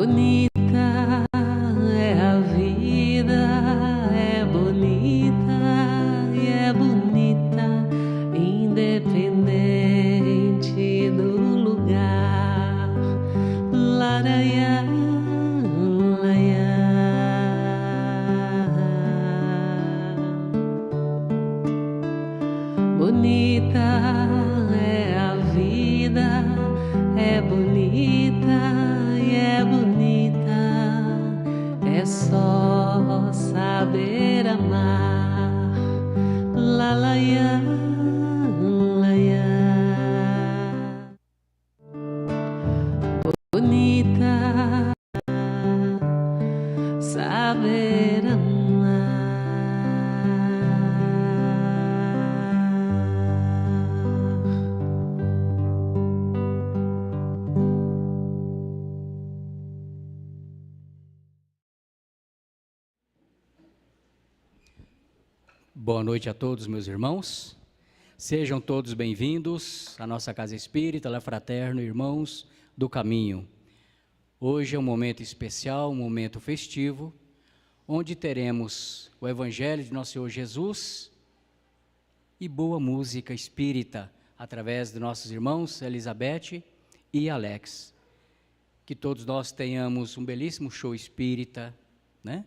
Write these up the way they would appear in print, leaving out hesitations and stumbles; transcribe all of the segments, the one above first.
Bonita é a vida, é bonita e é bonita, independente do lugar. Laraiá, laiá. Bonita é a vida, é bonita e é bonita, é só saber amar. Lalaiá, laiá. Bonita, saber amar. Boa noite a todos, meus irmãos. Sejam todos bem-vindos à nossa Casa Espírita, Lar Fraterno, Irmãos do Caminho. Hoje é um momento especial, um momento festivo, onde teremos o Evangelho de Nosso Senhor Jesus e boa música espírita, através de nossos irmãos Elizabeth e Alex. Que todos nós tenhamos um belíssimo show espírita, né?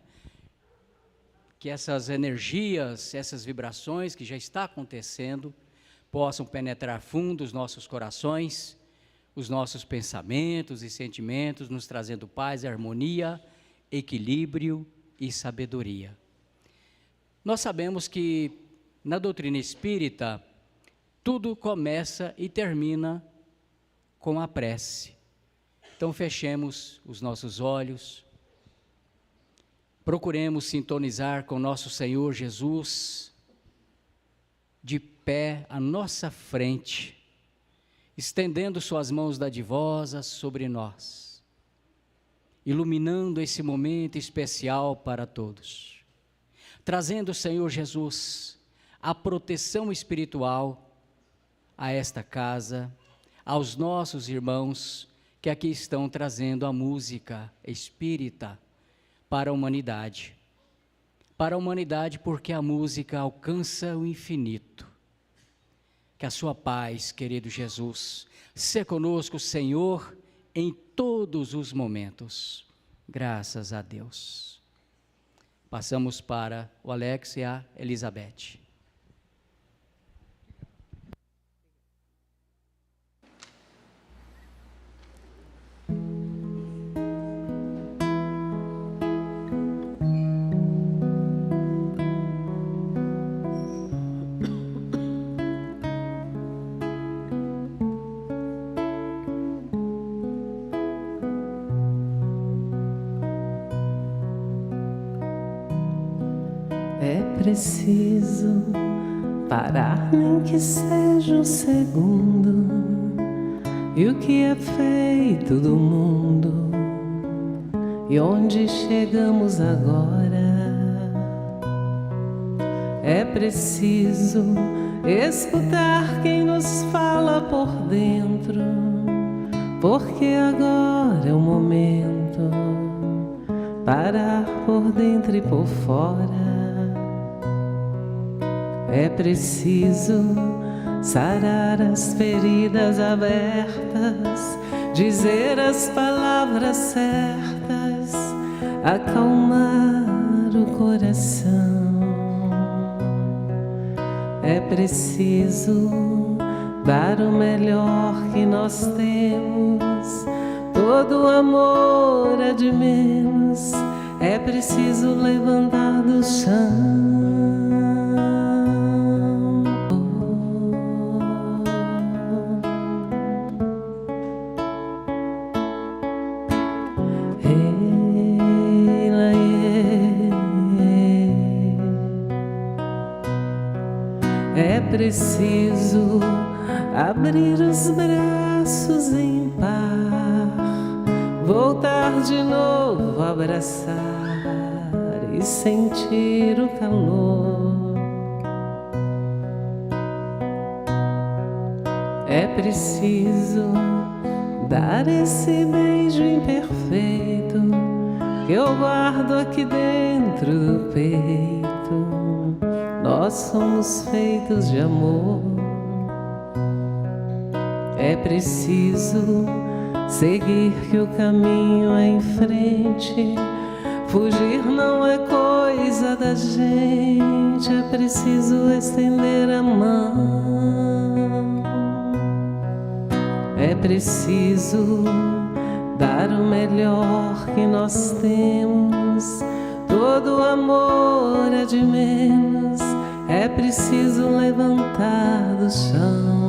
Que essas energias, essas vibrações que já está acontecendo, possam penetrar fundo os nossos corações, os nossos pensamentos e sentimentos, nos trazendo paz, harmonia, equilíbrio e sabedoria. Nós sabemos que na doutrina espírita, tudo começa e termina com a prece. Então fechemos os nossos olhos, procuremos sintonizar com nosso Senhor Jesus, de pé à nossa frente, estendendo suas mãos dadivosas sobre nós, iluminando esse momento especial para todos, trazendo, Senhor Jesus, a proteção espiritual a esta casa, aos nossos irmãos que aqui estão trazendo a música espírita para a humanidade. Para a humanidade, porque a música alcança o infinito. Que a sua paz, querido Jesus, seja conosco, Senhor, em todos os momentos. Graças a Deus. Passamos para o Alex e a Elizabeth. É preciso parar, nem que seja um segundo, e o que é feito do mundo, e onde chegamos agora. É preciso escutar quem nos fala por dentro, porque agora é o momento, parar por dentro e por fora. É preciso sarar as feridas abertas, dizer as palavras certas, acalmar o coração. É preciso dar o melhor que nós temos, todo amor é de menos, é preciso levantar do chão. É preciso abrir os braços em par, voltar de novo a abraçar e sentir o calor. É preciso dar esse beijo imperfeito que eu guardo aqui dentro do peito. Nós somos feitos de amor. É preciso seguir que o caminho é em frente. Fugir não é coisa da gente. É preciso estender a mão. É preciso dar o melhor que nós temos. Todo amor é de menos. É preciso levantar do chão.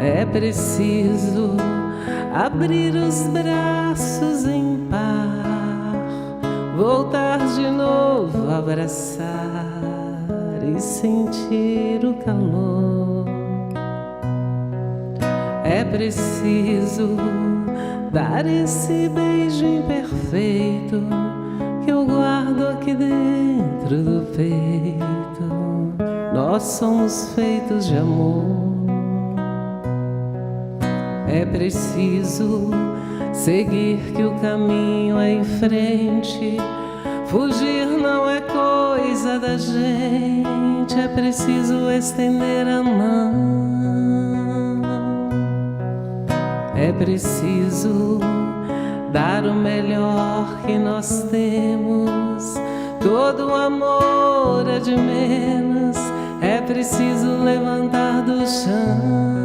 É preciso abrir os braços em par, voltar de novo, abraçar e sentir o calor. É preciso dar esse beijo imperfeito que eu guardo aqui dentro do peito. Nós somos feitos de amor. É preciso seguir que o caminho é em frente. Fugir não é coisa da gente. É preciso estender a mão. É preciso dar o melhor que nós temos. Todo amor é de menos. É preciso levantar do chão.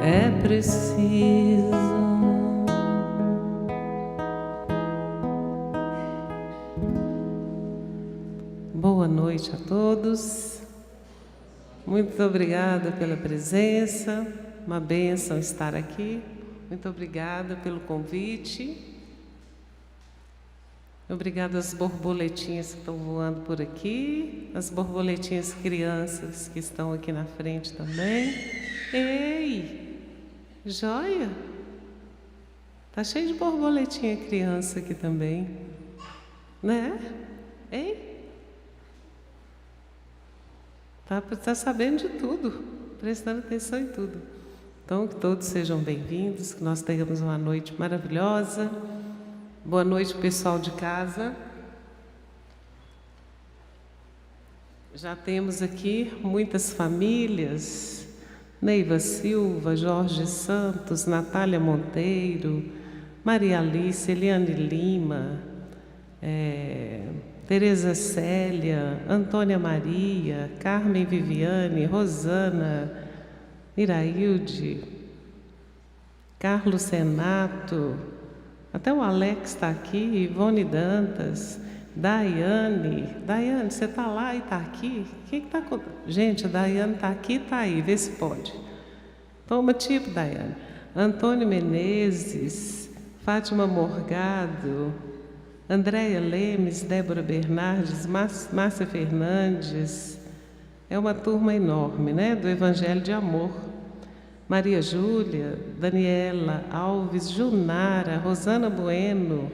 É preciso. Boa noite a todos. Muito obrigada pela presença. Uma bênção estar aqui. Muito obrigada pelo convite. Obrigada às borboletinhas que estão voando por aqui, as borboletinhas crianças que estão aqui na frente também. Ei, joia! Tá cheio de borboletinha criança aqui também, né? Ei? Tá sabendo de tudo, prestando atenção em tudo. Então, que todos sejam bem-vindos, que nós tenhamos uma noite maravilhosa. Boa noite, pessoal de casa. Já temos aqui muitas famílias: Neiva Silva, Jorge Santos, Natália Monteiro, Maria Alice, Eliane Lima, Tereza Célia, Antônia Maria, Carmen Viviane, Rosana, Irailde, Carlos Renato, até o Alex está aqui, Ivone Dantas, Daiane, você está lá e está aqui? O que está acontecendo? Gente, a Daiane está aqui e está aí, vê se pode. Toma tipo, Daiane. Antônio Menezes, Fátima Morgado, Andréia Lemes, Débora Bernardes, Márcia Fernandes. É uma turma enorme, né? Do Evangelho de Amor. Maria Júlia, Daniela Alves, Junara, Rosana Bueno.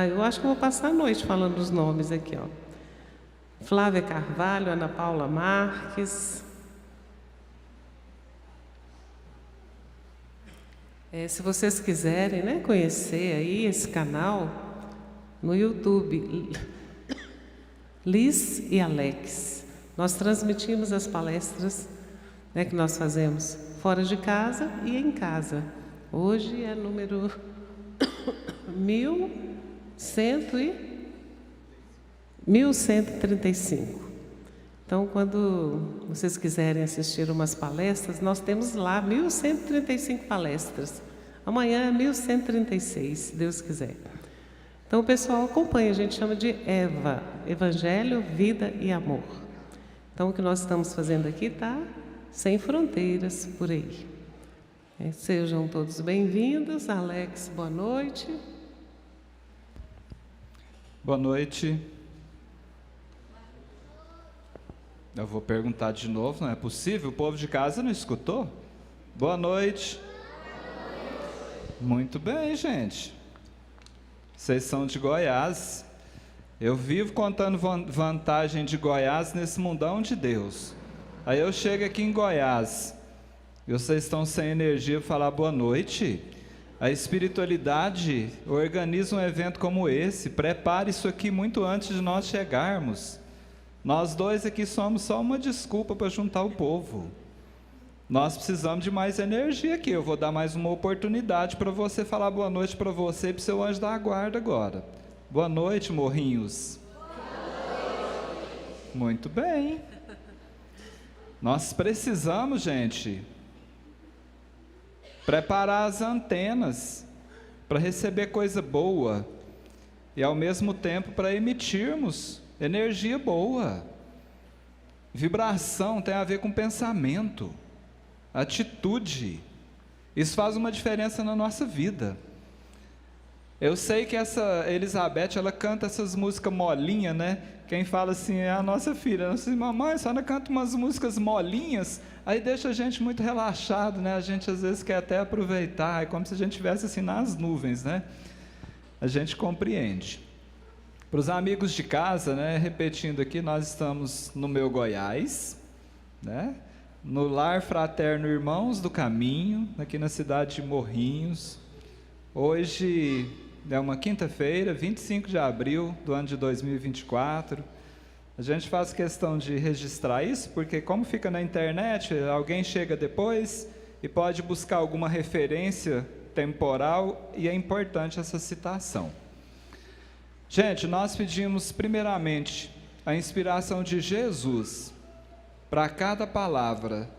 Eu acho que vou passar a noite falando os nomes aqui, ó. Flávia Carvalho, Ana Paula Marques. Se vocês quiserem, né, conhecer aí esse canal no YouTube, Liz e Alex. Nós transmitimos as palestras, né, que nós fazemos fora de casa e em casa. Hoje é número 1135. Então, quando vocês quiserem assistir umas palestras, nós temos lá 1.135 palestras. Amanhã é 1.136, se Deus quiser. Então, o pessoal acompanha, a gente chama de EVA, Evangelho, Vida e Amor. Então, o que nós estamos fazendo aqui está sem fronteiras por aí. Sejam todos bem-vindos. Alex, boa noite. Boa noite. Eu vou perguntar de novo, não é possível? O povo de casa não escutou? Boa noite. Muito bem, gente. Vocês são de Goiás. Eu vivo contando vantagem de Goiás nesse mundão de Deus. Aí eu chego aqui em Goiás e vocês estão sem energia para falar boa noite. A espiritualidade organiza um evento como esse. Prepare isso aqui muito antes de nós chegarmos. Nós dois aqui somos só uma desculpa para juntar o povo. Nós precisamos de mais energia aqui. Eu vou dar mais uma oportunidade para você falar boa noite para você e para o seu anjo da guarda agora. Boa noite, morrinhos. Boa noite. Muito bem. Nós precisamos, gente, preparar as antenas para receber coisa boa e, ao mesmo tempo, para emitirmos energia boa. Vibração tem a ver com pensamento, atitude. Isso faz uma diferença na nossa vida. Eu sei que essa Elizabeth, ela canta essas músicas molinhas, né? Quem fala assim é a nossa filha. Ela diz, mamãe, só ela canta umas músicas molinhas, aí deixa a gente muito relaxado, né? A gente às vezes quer até aproveitar, é como se a gente estivesse assim nas nuvens, né? A gente compreende. Para os amigos de casa, né, repetindo aqui, nós estamos no meu Goiás, né, no Lar Fraterno Irmãos do Caminho, aqui na cidade de Morrinhos. Hoje é uma quinta-feira, 25 de abril do ano de 2024. A gente faz questão de registrar isso, porque como fica na internet, alguém chega depois e pode buscar alguma referência temporal, e é importante essa citação. Gente, nós pedimos primeiramente a inspiração de Jesus para cada palavra,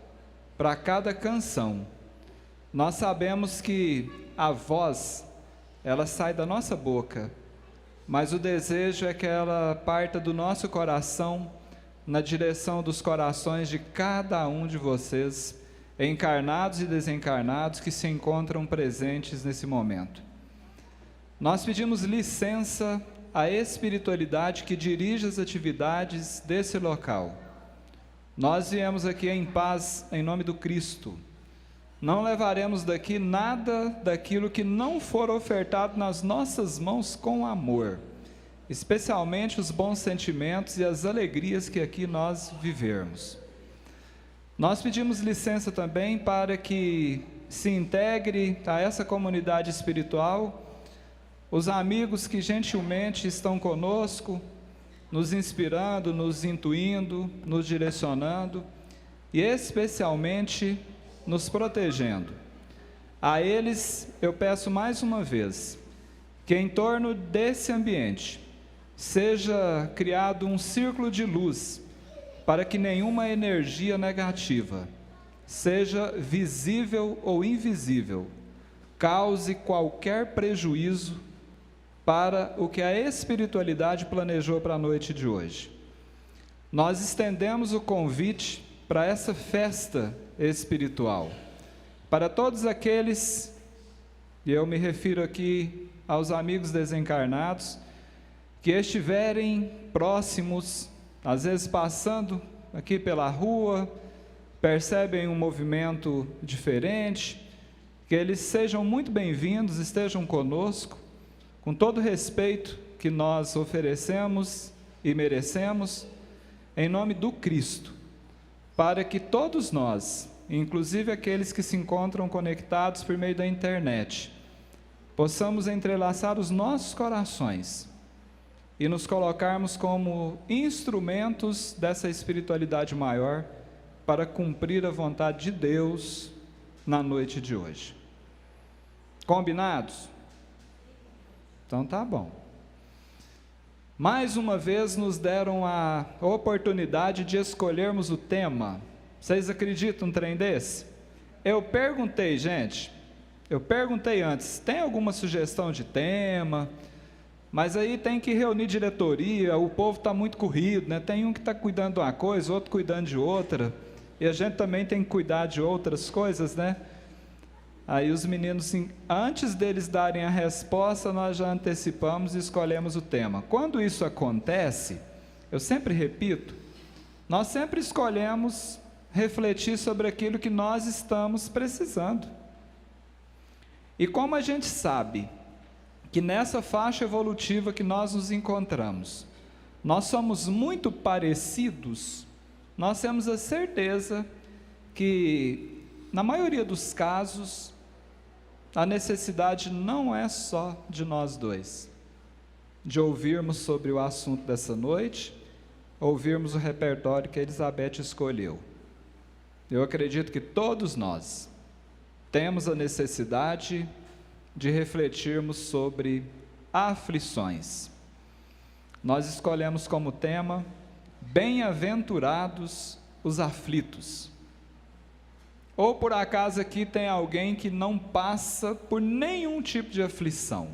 para cada canção. Nós sabemos que a voz, ela sai da nossa boca, mas o desejo é que ela parta do nosso coração na direção dos corações de cada um de vocês, encarnados e desencarnados, que se encontram presentes nesse momento. Nós pedimos licença à espiritualidade que dirige as atividades desse local. Nós viemos aqui em paz, em nome do Cristo. Não levaremos daqui nada daquilo que não for ofertado nas nossas mãos com amor, especialmente os bons sentimentos e as alegrias que aqui nós vivermos. Nós pedimos licença também para que se integre a essa comunidade espiritual os amigos que gentilmente estão conosco, nos inspirando, nos intuindo, nos direcionando e especialmente nos protegendo. A eles eu peço mais uma vez que em torno desse ambiente seja criado um círculo de luz para que nenhuma energia negativa, seja visível ou invisível, cause qualquer prejuízo para o que a espiritualidade planejou para a noite de hoje. Nós estendemos o convite para essa festa espiritual, para todos aqueles, e eu me refiro aqui aos amigos desencarnados, que estiverem próximos, às vezes passando aqui pela rua, percebem um movimento diferente, que eles sejam muito bem-vindos, estejam conosco, com todo o respeito que nós oferecemos e merecemos, em nome do Cristo, para que todos nós, inclusive aqueles que se encontram conectados por meio da internet, possamos entrelaçar os nossos corações e nos colocarmos como instrumentos dessa espiritualidade maior para cumprir a vontade de Deus na noite de hoje. Combinados? Então tá bom. mais uma vez nos deram a oportunidade de escolhermos o tema. Vocês acreditam num trem desse? Eu perguntei, gente, antes, tem alguma sugestão de tema? Mas aí tem que reunir diretoria, o povo está muito corrido, né? Tem um que está cuidando de uma coisa, outro cuidando de outra, e a gente também tem que cuidar de outras coisas, né? Aí os meninos, antes deles darem a resposta, nós já antecipamos e escolhemos o tema. Quando isso acontece, eu sempre repito, nós sempre escolhemos refletir sobre aquilo que nós estamos precisando. E como a gente sabe que nessa faixa evolutiva que nós nos encontramos, nós somos muito parecidos, nós temos a certeza que, na maioria dos casos, a necessidade não é só de nós dois, de ouvirmos sobre o assunto dessa noite, ouvirmos o repertório que a Elizabeth escolheu. Eu acredito que todos nós temos a necessidade de refletirmos sobre aflições. Nós escolhemos como tema: bem-aventurados os aflitos. Ou por acaso aqui tem alguém que não passa por nenhum tipo de aflição?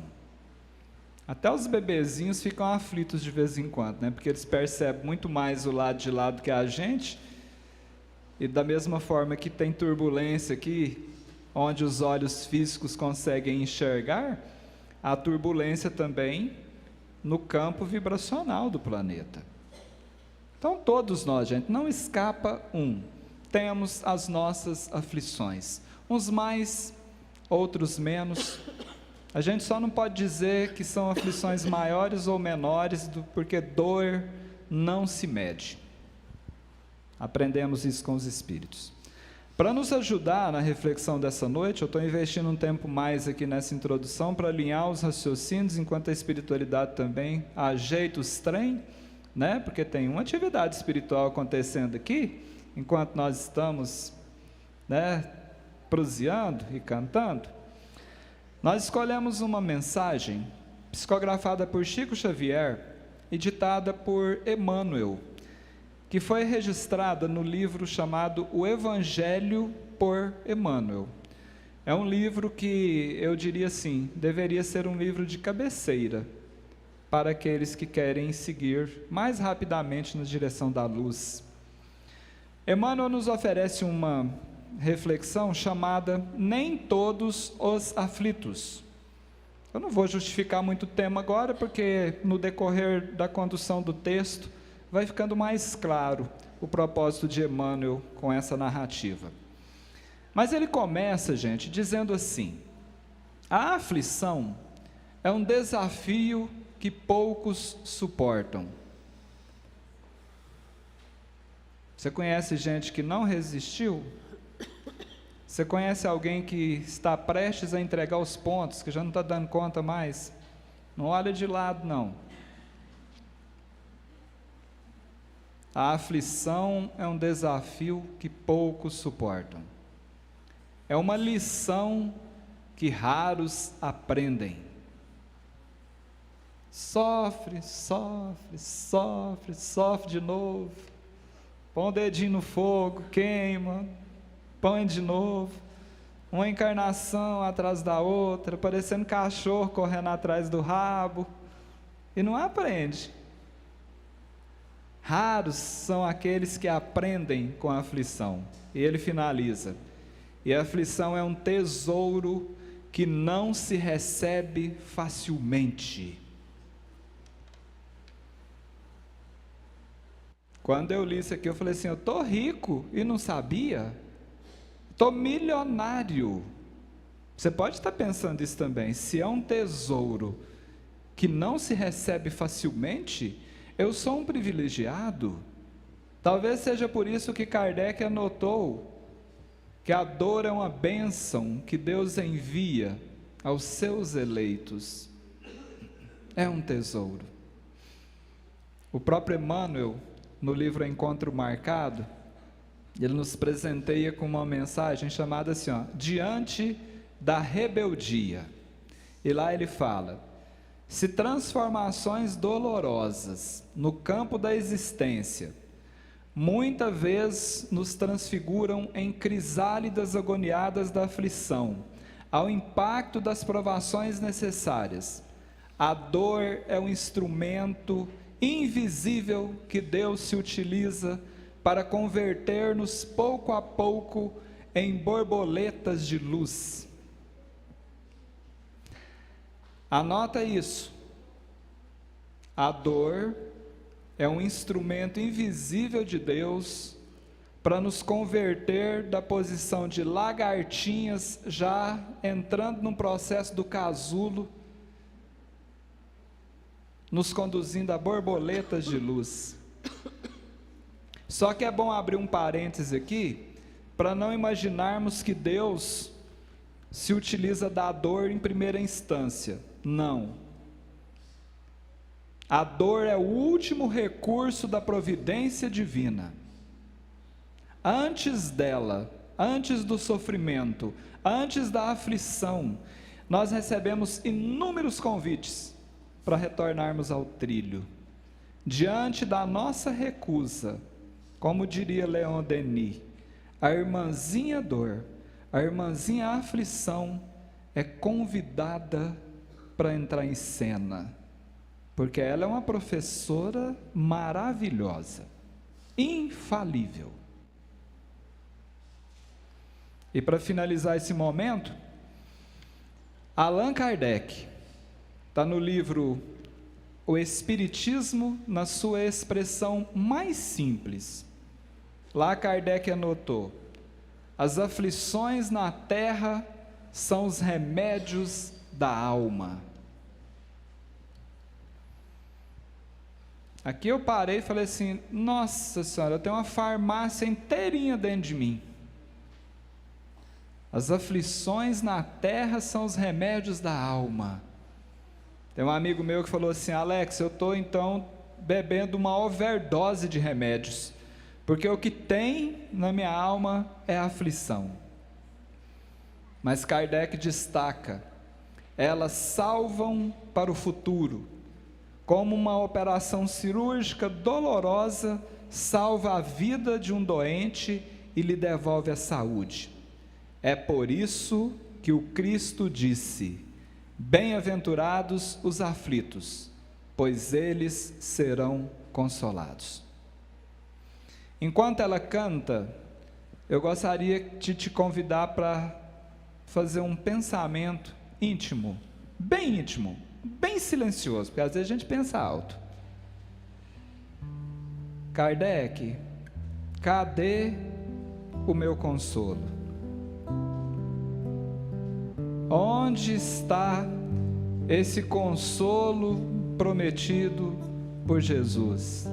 Até os bebezinhos ficam aflitos de vez em quando, né? Porque eles percebem muito mais o lado de lá do que a gente, e da mesma forma que tem turbulência aqui, onde os olhos físicos conseguem enxergar, há turbulência também no campo vibracional do planeta. Então todos nós, gente, não escapa um, temos as nossas aflições, uns mais, outros menos. A gente só não pode dizer que são aflições maiores ou menores, porque dor não se mede. Aprendemos isso com os espíritos. Para nos ajudar na reflexão dessa noite, eu estou investindo um tempo mais aqui nessa introdução para alinhar os raciocínios, enquanto a espiritualidade também ajeita os trem, né? Porque tem uma atividade espiritual acontecendo aqui, enquanto nós estamos, né, proseando e cantando. Nós escolhemos uma mensagem psicografada por Chico Xavier e ditada por Emmanuel, que foi registrada no livro chamado O Evangelho por Emmanuel. É um livro que, eu diria assim, deveria ser um livro de cabeceira para aqueles que querem seguir mais rapidamente na direção da luz. Emmanuel nos oferece uma reflexão chamada Nem Todos os Aflitos. Eu não vou justificar muito o tema agora, porque no decorrer da condução do texto vai ficando mais claro o propósito de Emmanuel com essa narrativa. Mas ele começa, gente, dizendo assim: a aflição é um desafio que poucos suportam. Você conhece gente que não resistiu? Você conhece alguém que está prestes a entregar os pontos, que já não está dando conta mais? Não olha de lado, não. A aflição é um desafio que poucos suportam. É uma lição que raros aprendem. Sofre, sofre, sofre, sofre de novo. Põe o dedinho no fogo, queima, põe de novo. Uma encarnação atrás da outra, parecendo cachorro correndo atrás do rabo. E não aprende. Raros são aqueles que aprendem com a aflição. E ele finaliza: e a aflição é um tesouro que não se recebe facilmente. Quando eu li isso aqui, eu falei assim: eu estou rico e não sabia? Estou milionário. Você pode estar pensando isso também. Se é um tesouro que não se recebe facilmente, eu sou um privilegiado. Talvez seja por isso que Kardec anotou que a dor é uma bênção que Deus envia aos seus eleitos. É um tesouro. O próprio Emmanuel, no livro Encontro Marcado, ele nos presenteia com uma mensagem chamada assim, ó, Diante da Rebeldia. E lá ele fala: Se transformações dolorosas no campo da existência muitas vezes nos transfiguram em crisálidas agoniadas da aflição, ao impacto das provações necessárias, a dor é um instrumento invisível que Deus se utiliza para converter-nos pouco a pouco em borboletas de luz. Anota isso. A dor é um instrumento invisível de Deus para nos converter da posição de lagartinhas, já entrando num processo do casulo, nos conduzindo a borboletas de luz. Só que é bom abrir um parêntese aqui, para não imaginarmos que Deus se utiliza da dor em primeira instância. Não. A dor é o último recurso da providência divina. Antes dela, antes do sofrimento, antes da aflição, nós recebemos inúmeros convites para retornarmos ao trilho. Diante da nossa recusa, como diria Leon Denis, a irmãzinha dor, a irmãzinha aflição é convidada para entrar em cena, porque ela é uma professora maravilhosa, infalível. E para finalizar esse momento, Allan Kardec, está no livro O Espiritismo na sua expressão mais simples. Lá Kardec anotou: as aflições na terra são os remédios da alma. Aqui eu parei e falei assim: nossa senhora, eu tenho uma farmácia inteirinha dentro de mim. As aflições na terra são os remédios da alma. Tem um amigo meu que falou assim: Alex, eu estou então bebendo uma overdose de remédios, porque o que tem na minha alma é a aflição. Mas Kardec destaca: elas salvam para o futuro, como uma operação cirúrgica dolorosa salva a vida de um doente e lhe devolve a saúde. É por isso que o Cristo disse: bem-aventurados os aflitos, pois eles serão consolados. Enquanto ela canta, eu gostaria de te convidar para fazer um pensamento íntimo, bem silencioso, porque às vezes a gente pensa alto. Kardec, cadê o meu consolo? Onde está esse consolo prometido por Jesus?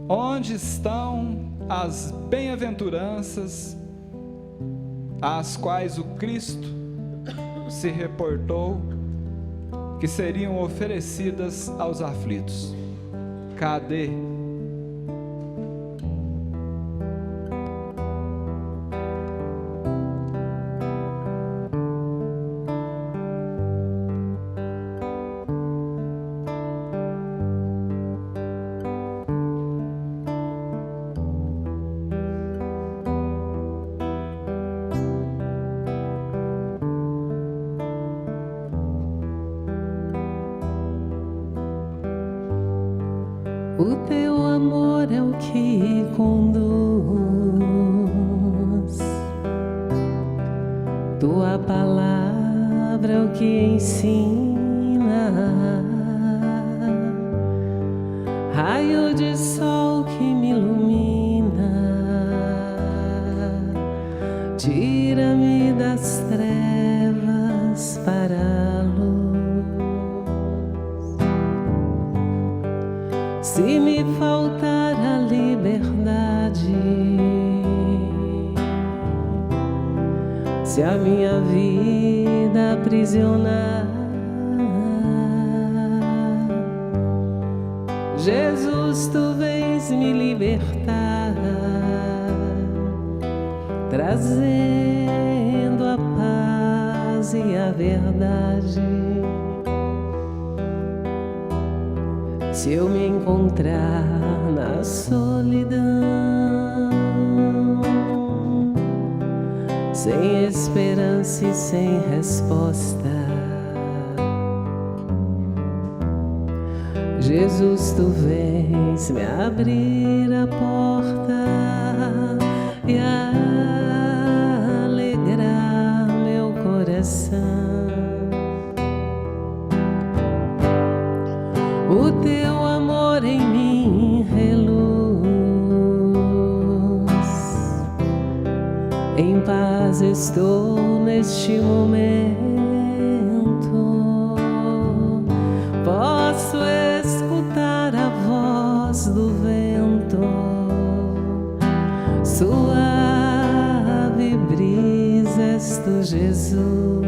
Onde estão as bem-aventuranças às quais o Cristo se reportou que seriam oferecidas aos aflitos? Cadê? O teu amor é o que conduz, tua palavra é o que ensina, raio de sol que me ilumina, tira-me das trevas para a luz. Se me faltar a liberdade, se a minha vida aprisionar, Jesus, tu vens me libertar, trazendo a paz paz e a verdade. Se eu me encontrar na solidão, sem esperança e sem resposta, Jesus, tu vens me abrir a porta e alegrar meu coração. O teu amor em mim reluz, em paz estou neste momento. Posso escutar a voz do vento, suave brisa és tu, Jesus.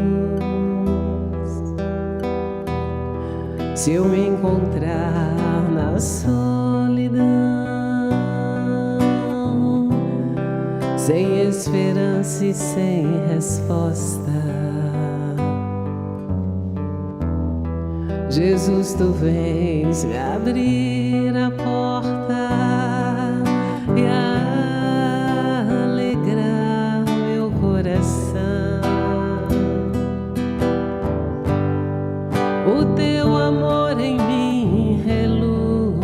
Se eu me encontrar na solidão, sem esperança e sem resposta, Jesus, tu vens me abrir a porta e alegrar meu coração. O teu amor em mim reluz,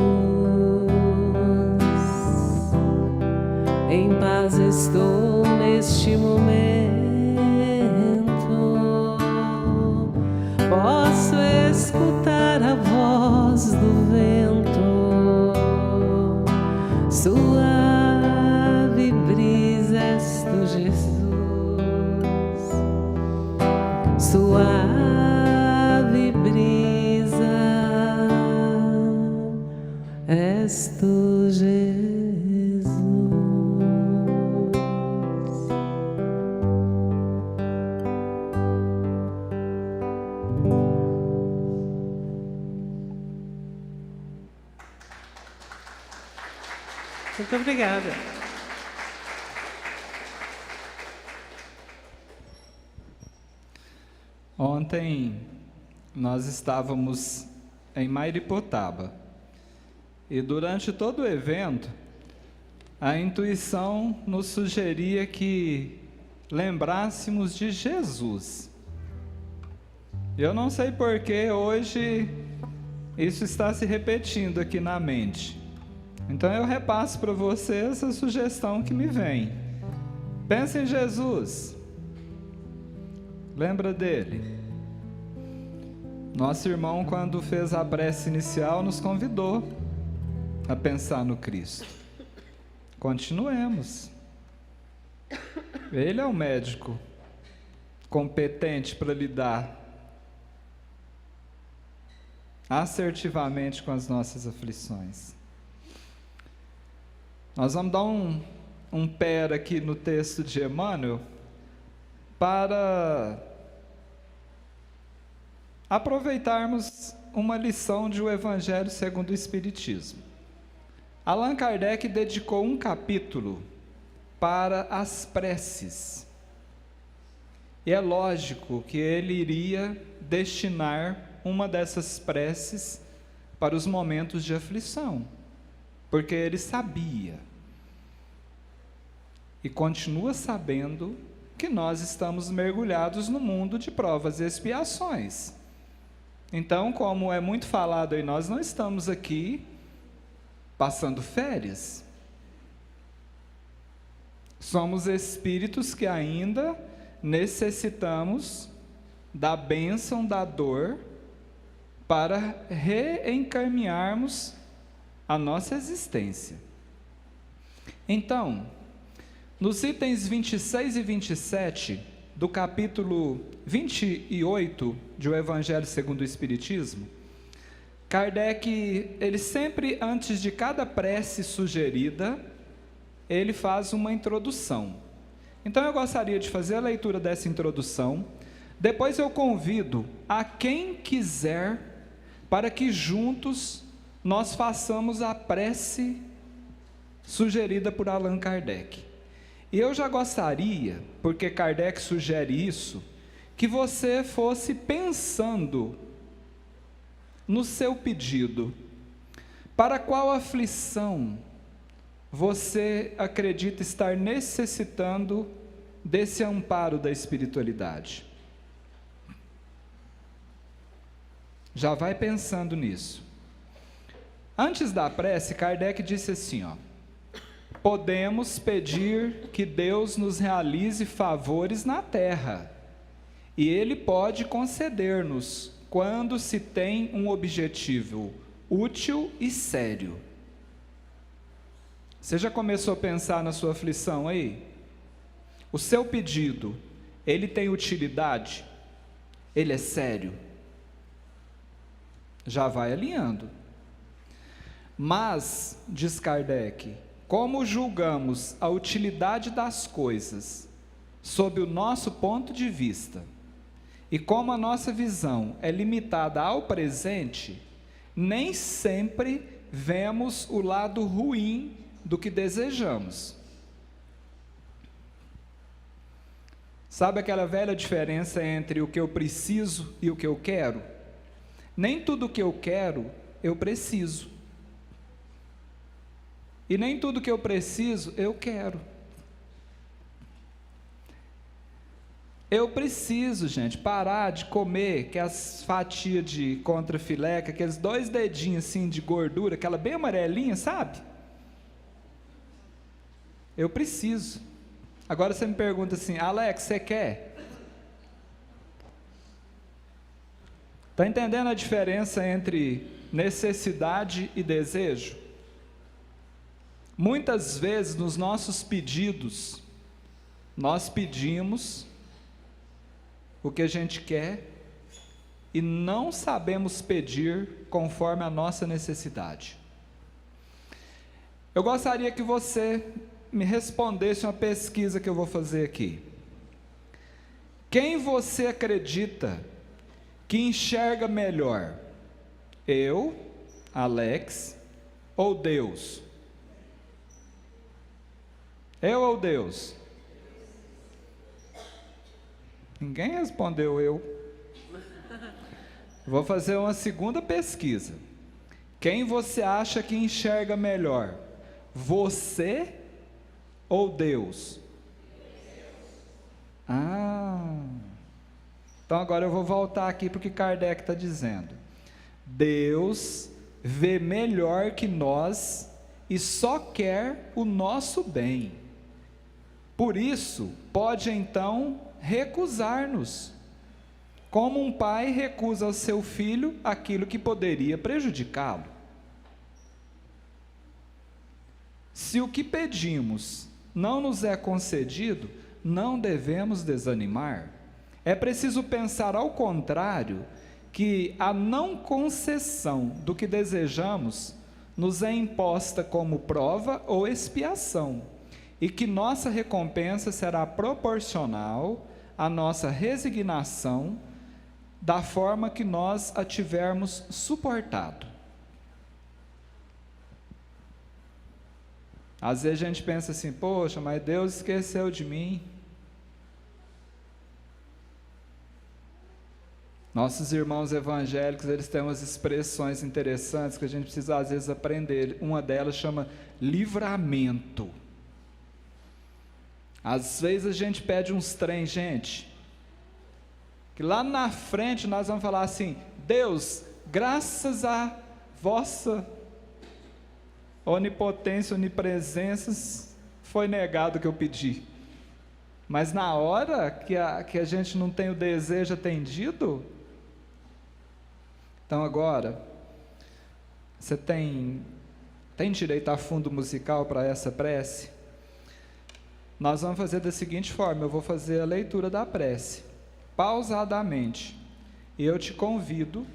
em paz estou neste momento. Posso escutar a voz do vento, suave brisa és tu, Jesus. Suave brisa és tu, Jesus. Muito obrigada. Ontem nós estávamos em Mairipotaba e durante todo o evento a intuição nos sugeria que lembrássemos de Jesus. Eu não sei por que hoje isso está se repetindo aqui na mente. Então eu repasso para você essa sugestão que me vem. Pensa em Jesus. Lembra dele? Nosso irmão, quando fez a prece inicial, nos convidou a pensar no Cristo. Continuemos. Ele é o médico competente para lidar assertivamente com as nossas aflições. Nós vamos dar um pé aqui no texto de Emmanuel para aproveitarmos uma lição de O Evangelho segundo o Espiritismo. Allan Kardec dedicou um capítulo para as preces. E é lógico que ele iria destinar uma dessas preces para os momentos de aflição, porque ele sabia e continua sabendo que nós estamos mergulhados no mundo de provas e expiações. Então, como é muito falado aí, nós não estamos aqui passando férias. Somos espíritos que ainda necessitamos da bênção da dor para reencaminharmos a nossa existência. Então, nos itens 26 e 27 do capítulo 28 de O Evangelho segundo o Espiritismo, Kardec, ele sempre, antes de cada prece sugerida, ele faz uma introdução. Então eu gostaria de fazer a leitura dessa introdução, depois eu convido a quem quiser para que juntos nós façamos a prece sugerida por Allan Kardec. E eu já gostaria, porque Kardec sugere isso, que você fosse pensando no seu pedido. Para qual aflição você acredita estar necessitando desse amparo da espiritualidade? Já vai pensando nisso. Antes da prece, Kardec disse assim, podemos pedir que Deus nos realize favores na terra, e Ele pode conceder-nos quando se tem um objetivo útil e sério. Você já começou a pensar na sua aflição aí? O seu pedido, ele tem utilidade? Ele é sério? Já vai alinhando. Mas, diz Kardec, como julgamos a utilidade das coisas sob o nosso ponto de vista, e como a nossa visão é limitada ao presente, nem sempre vemos o lado ruim do que desejamos. Sabe aquela velha diferença entre o que eu preciso e o que eu quero? Nem tudo o que eu quero, eu preciso. E nem tudo que eu preciso, eu quero. Eu preciso, gente, parar de comer que as fatias de contrafilé, com aqueles 2 dedinhos assim de gordura, aquela bem amarelinha, sabe? Eu preciso. Agora você me pergunta assim, Alex, você quer? Está entendendo a diferença entre necessidade e desejo? Muitas vezes nos nossos pedidos, nós pedimos o que a gente quer e não sabemos pedir conforme a nossa necessidade. Eu gostaria que você me respondesse uma pesquisa que eu vou fazer aqui. Quem você acredita que enxerga melhor? Eu, Alex, ou Deus? Eu ou Deus? Ninguém respondeu eu. Vou fazer uma segunda pesquisa. Quem você acha que enxerga melhor? Você ou Deus? Então agora eu vou voltar aqui para o que Kardec está dizendo. Deus vê melhor que nós e só quer o nosso bem. Por isso, pode então recusar-nos, como um pai recusa ao seu filho aquilo que poderia prejudicá-lo. Se o que pedimos não nos é concedido, não devemos desanimar. É preciso pensar ao contrário, que a não concessão do que desejamos nos é imposta como prova ou expiação, e que nossa recompensa será proporcional à nossa resignação, da forma que nós a tivermos suportado. Às vezes a gente pensa assim, poxa, mas Deus esqueceu de mim. Nossos irmãos evangélicos, eles têm umas expressões interessantes que a gente precisa às vezes aprender. Uma delas chama livramento. Às vezes a gente pede uns trem, gente, que lá na frente nós vamos falar assim, Deus, graças a vossa onipotência, onipresença, foi negado o que eu pedi. Mas na hora que a gente não tem o desejo atendido, então agora, você tem direito a fundo musical para essa prece? Nós vamos fazer da seguinte forma, eu vou fazer a leitura da prece, pausadamente, e eu te convido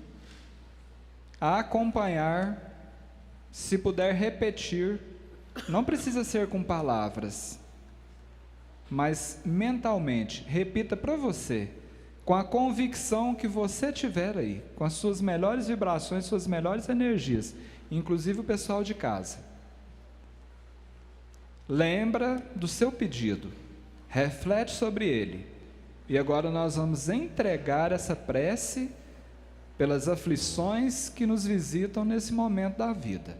a acompanhar, se puder repetir, não precisa ser com palavras, mas mentalmente, repita para você, com a convicção que você tiver aí, com as suas melhores vibrações, suas melhores energias, inclusive o pessoal de casa. Lembra do seu pedido, reflete sobre ele, E agora nós vamos entregar essa prece pelas aflições que nos visitam nesse momento da vida,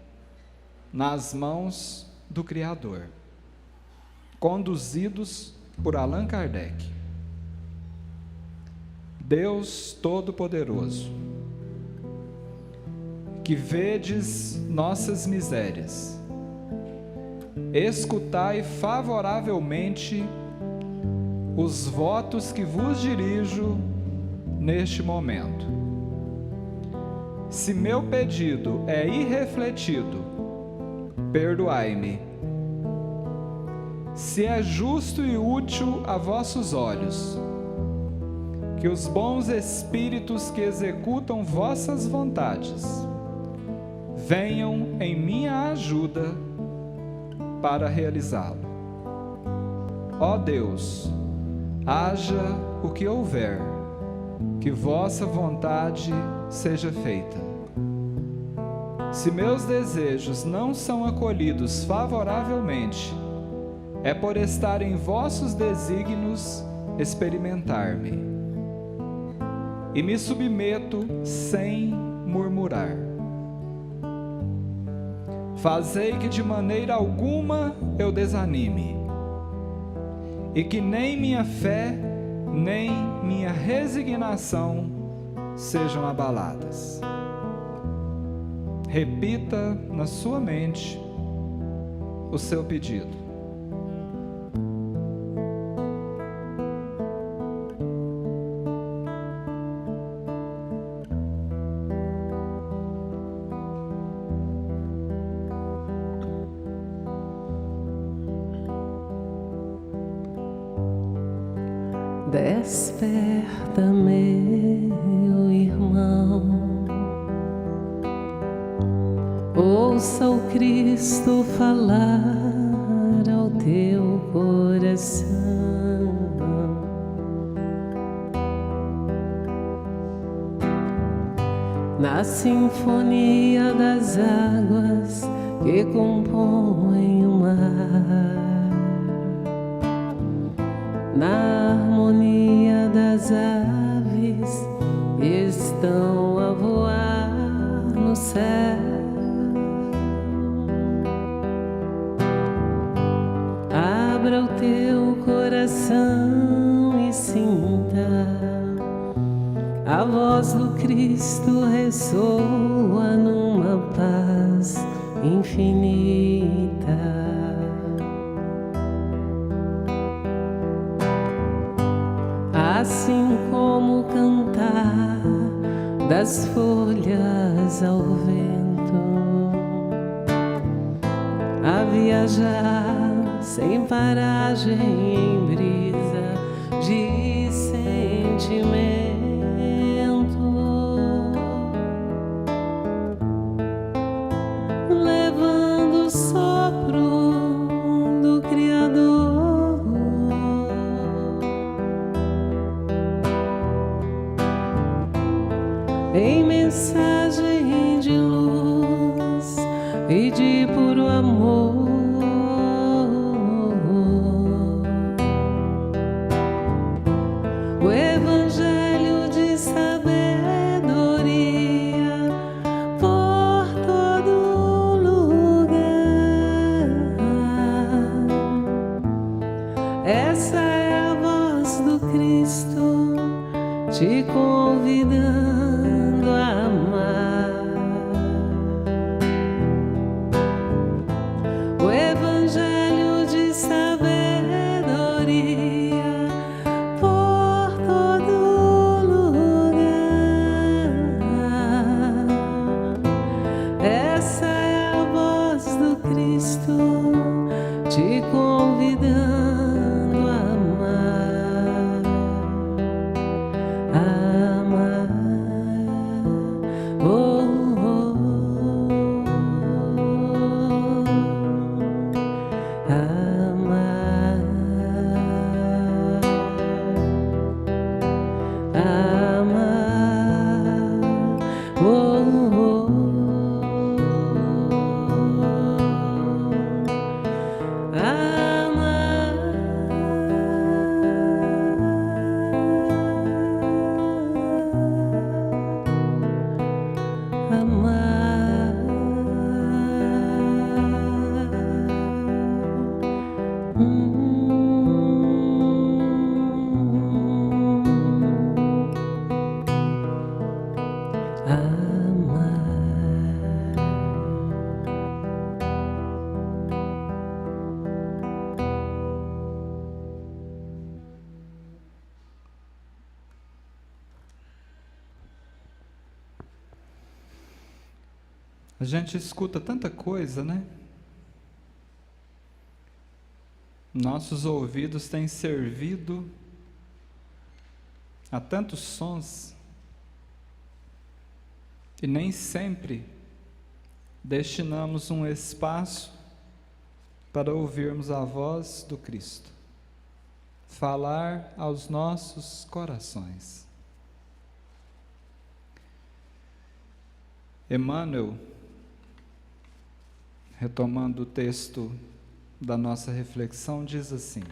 nas mãos do Criador, conduzidos por Allan Kardec. Deus Todo-Poderoso, que vedes nossas misérias, escutai favoravelmente os votos que vos dirijo neste momento. Se meu pedido é irrefletido, perdoai-me. Se é justo e útil a vossos olhos, que os bons espíritos que executam vossas vontades venham em minha ajuda para realizá-lo. Ó Deus, haja o que houver, que vossa vontade seja feita. Se meus desejos não são acolhidos favoravelmente, é por estar em vossos desígnios experimentar-me, e me submeto sem murmurar. Fazei que de maneira alguma eu desanime, e que nem minha fé, nem minha resignação sejam abaladas. Repita na sua mente o seu pedido. Desperta, meu irmão, ouça o Cristo falar ao teu coração. Na sinfonia das águas que compõem o mar, na harmonia das aves que estão a voar no céu. Abra o teu coração e sinta a voz do Cristo ressoa numa paz infinita. Assim como o cantar das folhas ao vento, a viajar sem paragem em brisa de sentimento, levando o sopro do Criador. Em mensagem de luz e de puro amor, o Evangelho de sabedoria por todo lugar. Essa é a voz do Cristo te convidando a amar. amar. A gente escuta tanta coisa, né? Nossos ouvidos têm servido a tantos sons e nem sempre destinamos um espaço para ouvirmos a voz do Cristo falar aos nossos corações. Emmanuel, retomando o texto da nossa reflexão, diz assim: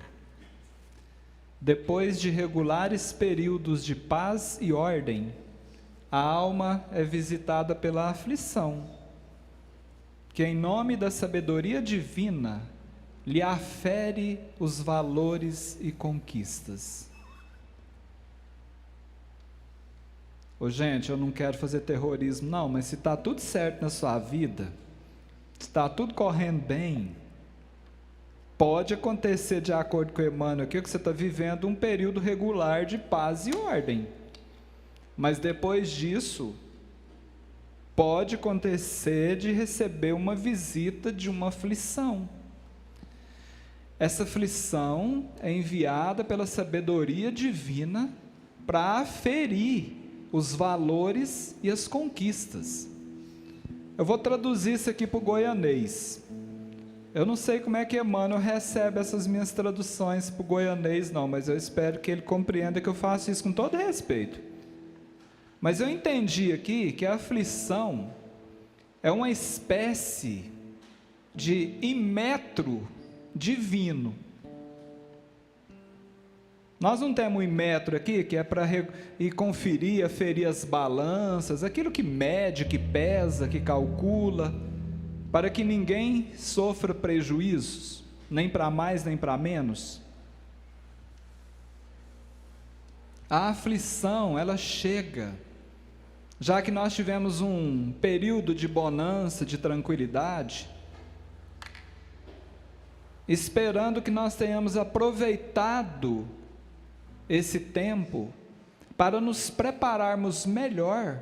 depois de regulares períodos de paz e ordem, a alma é visitada pela aflição, que em nome da sabedoria divina lhe afere os valores e conquistas. Ô, gente, eu não quero fazer terrorismo não, mas se está tudo certo na sua vida, se está tudo correndo bem, pode acontecer, de acordo com o Emmanuel aqui, que você está vivendo um período regular de paz e ordem. Mas depois disso, pode acontecer de receber uma visita de uma aflição. Essa aflição é enviada pela sabedoria divina para aferir os valores e as conquistas. Eu vou traduzir isso aqui para o goianês. Eu não sei como é que Emmanuel recebe essas minhas traduções para o goianês, não, mas eu espero que ele compreenda que eu faço isso com todo respeito. Mas eu entendi aqui que a aflição é uma espécie de imetro divino. Nós não temos um imetro aqui, que é para ir conferir, aferir as balanças, aquilo que mede, que pesa, que calcula, para que ninguém sofra prejuízos, nem para mais, nem para menos. A aflição, ela chega, já que nós tivemos um período de bonança, de tranquilidade, esperando que nós tenhamos aproveitado esse tempo para nos prepararmos melhor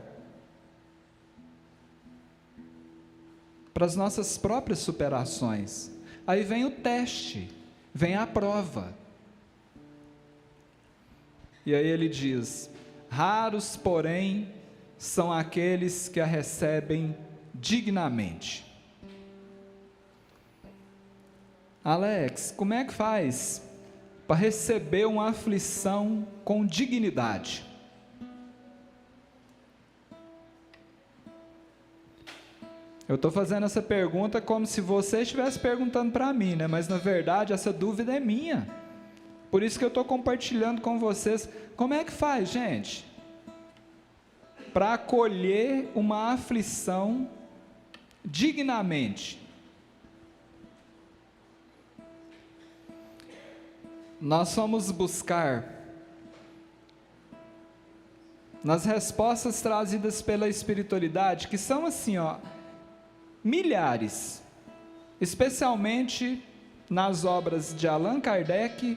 para as nossas próprias superações. Aí vem o teste, vem a prova. E aí ele diz: raros, porém, são aqueles que a recebem dignamente. Alex, como é que faz para receber uma aflição com dignidade? Eu estou fazendo essa pergunta como se você estivesse perguntando para mim, né? Mas na verdade essa dúvida é minha. Por isso que eu estou compartilhando com vocês. Como é que faz, gente, para acolher uma aflição dignamente? Nós vamos buscar nas respostas trazidas pela espiritualidade, que são assim, milhares, especialmente nas obras de Allan Kardec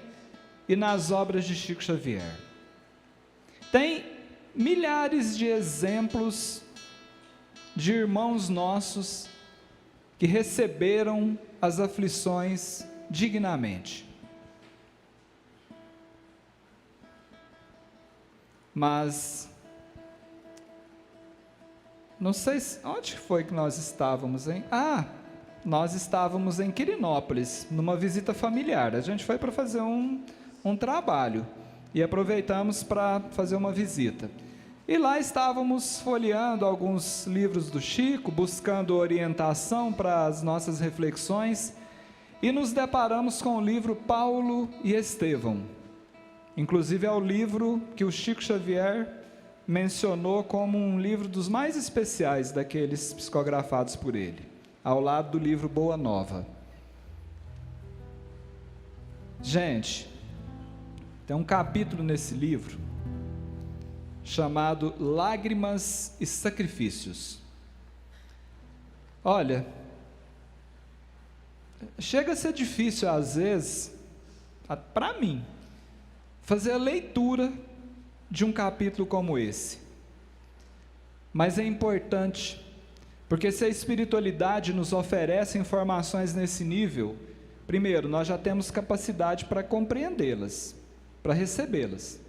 e nas obras de Chico Xavier. Tem milhares de exemplos de irmãos nossos que receberam as aflições dignamente. Mas não sei onde foi que nós estávamos, hein? Nós estávamos em Quirinópolis, numa visita familiar. A gente foi para fazer um trabalho e aproveitamos para fazer uma visita. E lá estávamos folheando alguns livros do Chico, buscando orientação para as nossas reflexões, e nos deparamos com o livro Paulo e Estevão. Inclusive é o livro que o Chico Xavier mencionou como um livro dos mais especiais daqueles psicografados por ele, ao lado do livro Boa Nova. Gente, tem um capítulo nesse livro chamado Lágrimas e Sacrifícios. Olha, chega a ser difícil às vezes, para mim, fazer a leitura de um capítulo como esse. Mas é importante, porque se a espiritualidade nos oferece informações nesse nível, primeiro, nós já temos capacidade para compreendê-las, para recebê-las.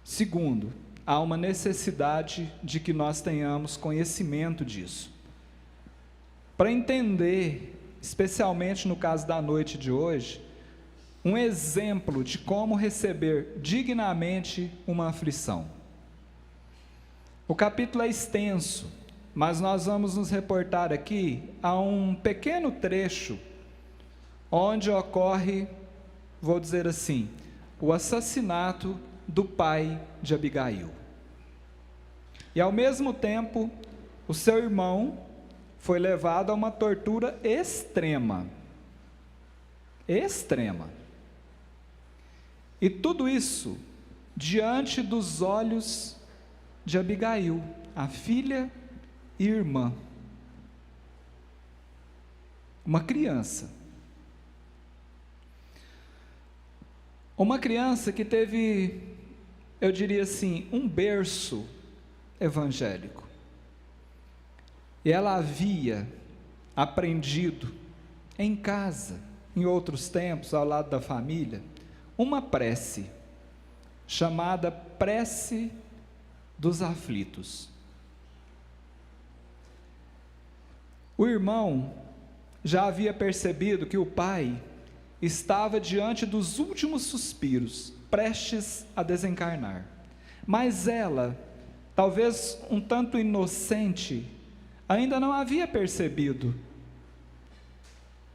Segundo, há uma necessidade de que nós tenhamos conhecimento disso. Para entender, especialmente no caso da noite de hoje, um exemplo de como receber dignamente uma aflição. O capítulo é extenso, mas nós vamos nos reportar aqui a um pequeno trecho onde ocorre, vou dizer assim, o assassinato do pai de Abigail. E ao mesmo tempo, o seu irmão foi levado a uma tortura extrema. Extrema. E tudo isso diante dos olhos de Abigail, a filha e irmã. Uma criança. Uma criança que teve, eu diria assim, um berço evangélico. E ela havia aprendido em casa, em outros tempos, ao lado da família, uma prece, chamada Prece dos Aflitos. O irmão já havia percebido que o pai estava diante dos últimos suspiros, prestes a desencarnar. Mas ela, talvez um tanto inocente, ainda não havia percebido.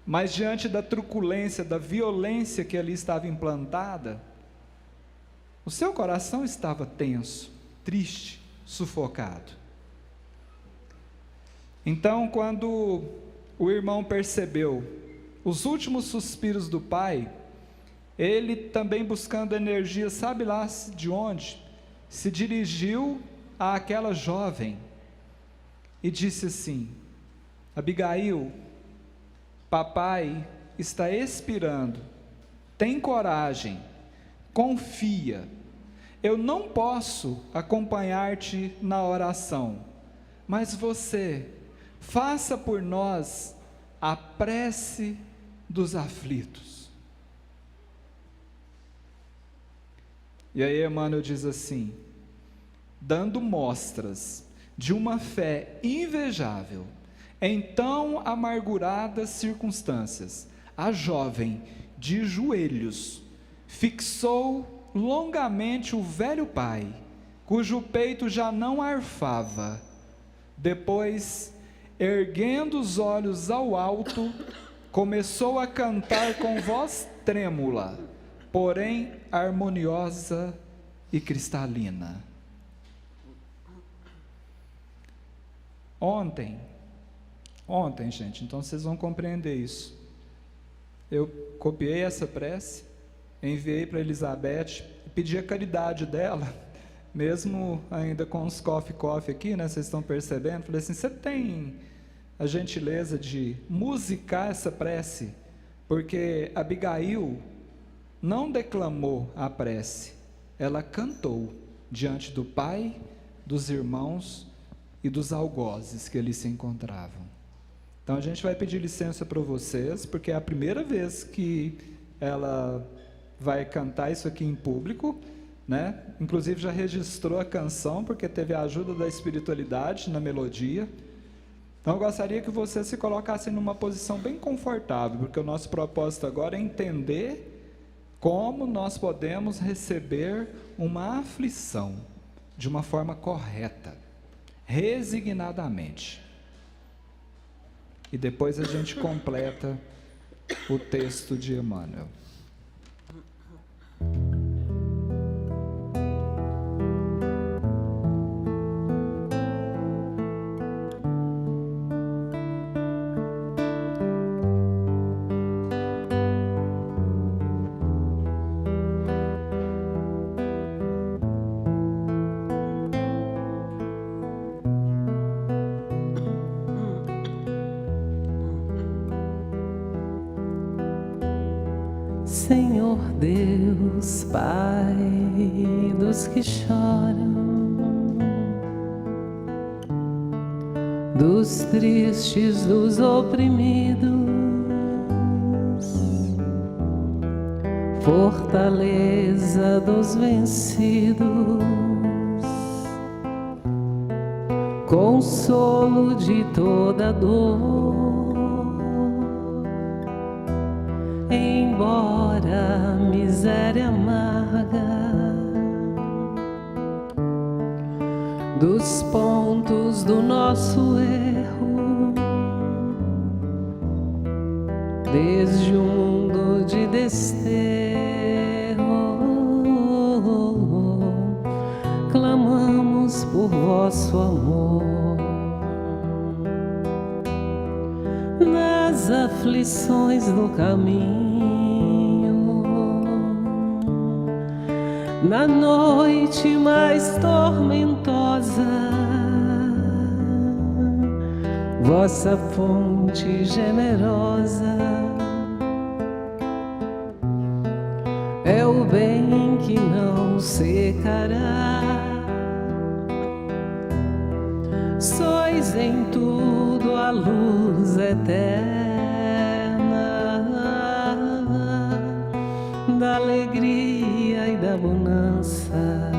Mas diante da truculência, da violência que ali estava implantada, o seu coração estava tenso, triste, sufocado. Então, quando o irmão percebeu os últimos suspiros do pai, ele também buscando energia, sabe lá de onde, se dirigiu àquela jovem e disse assim: Abigail, papai está expirando, tem coragem, confia, eu não posso acompanhar-te na oração, mas você, faça por nós a prece dos aflitos. E aí Emmanuel diz assim, dando mostras de uma fé invejável, em tão amarguradas circunstâncias, a jovem, de joelhos, fixou longamente o velho pai, cujo peito já não arfava. Depois, erguendo os olhos ao alto, começou a cantar com voz trêmula, porém harmoniosa e cristalina. Ontem, gente, então vocês vão compreender isso. Eu copiei essa prece, enviei para Elizabeth, pedi a caridade dela, mesmo ainda com os coffee aqui, né, vocês estão percebendo, falei assim, você tem a gentileza de musicar essa prece, porque Abigail não declamou a prece, ela cantou diante do pai, dos irmãos e dos algozes que ali se encontravam. Então a gente vai pedir licença para vocês, porque é a primeira vez que ela vai cantar isso aqui em público, né? Inclusive já registrou a canção, porque teve a ajuda da espiritualidade na melodia. Então eu gostaria que vocês se colocassem numa posição bem confortável, porque o nosso propósito agora é entender como nós podemos receber uma aflição de uma forma correta, resignadamente. E depois a gente completa o texto de Emmanuel. Deus, Pai dos que choram, dos tristes, dos oprimidos, fortaleza dos vencidos, consolo de toda dor. Embora a miséria amarga dos pontos do nosso erro, desde o mundo de desterro, clamamos por vosso amor. Nas aflições do caminho, na noite mais tormentosa, vossa fonte generosa é o bem que não secará. Sois em tudo a luz eterna da alegria e da bonança,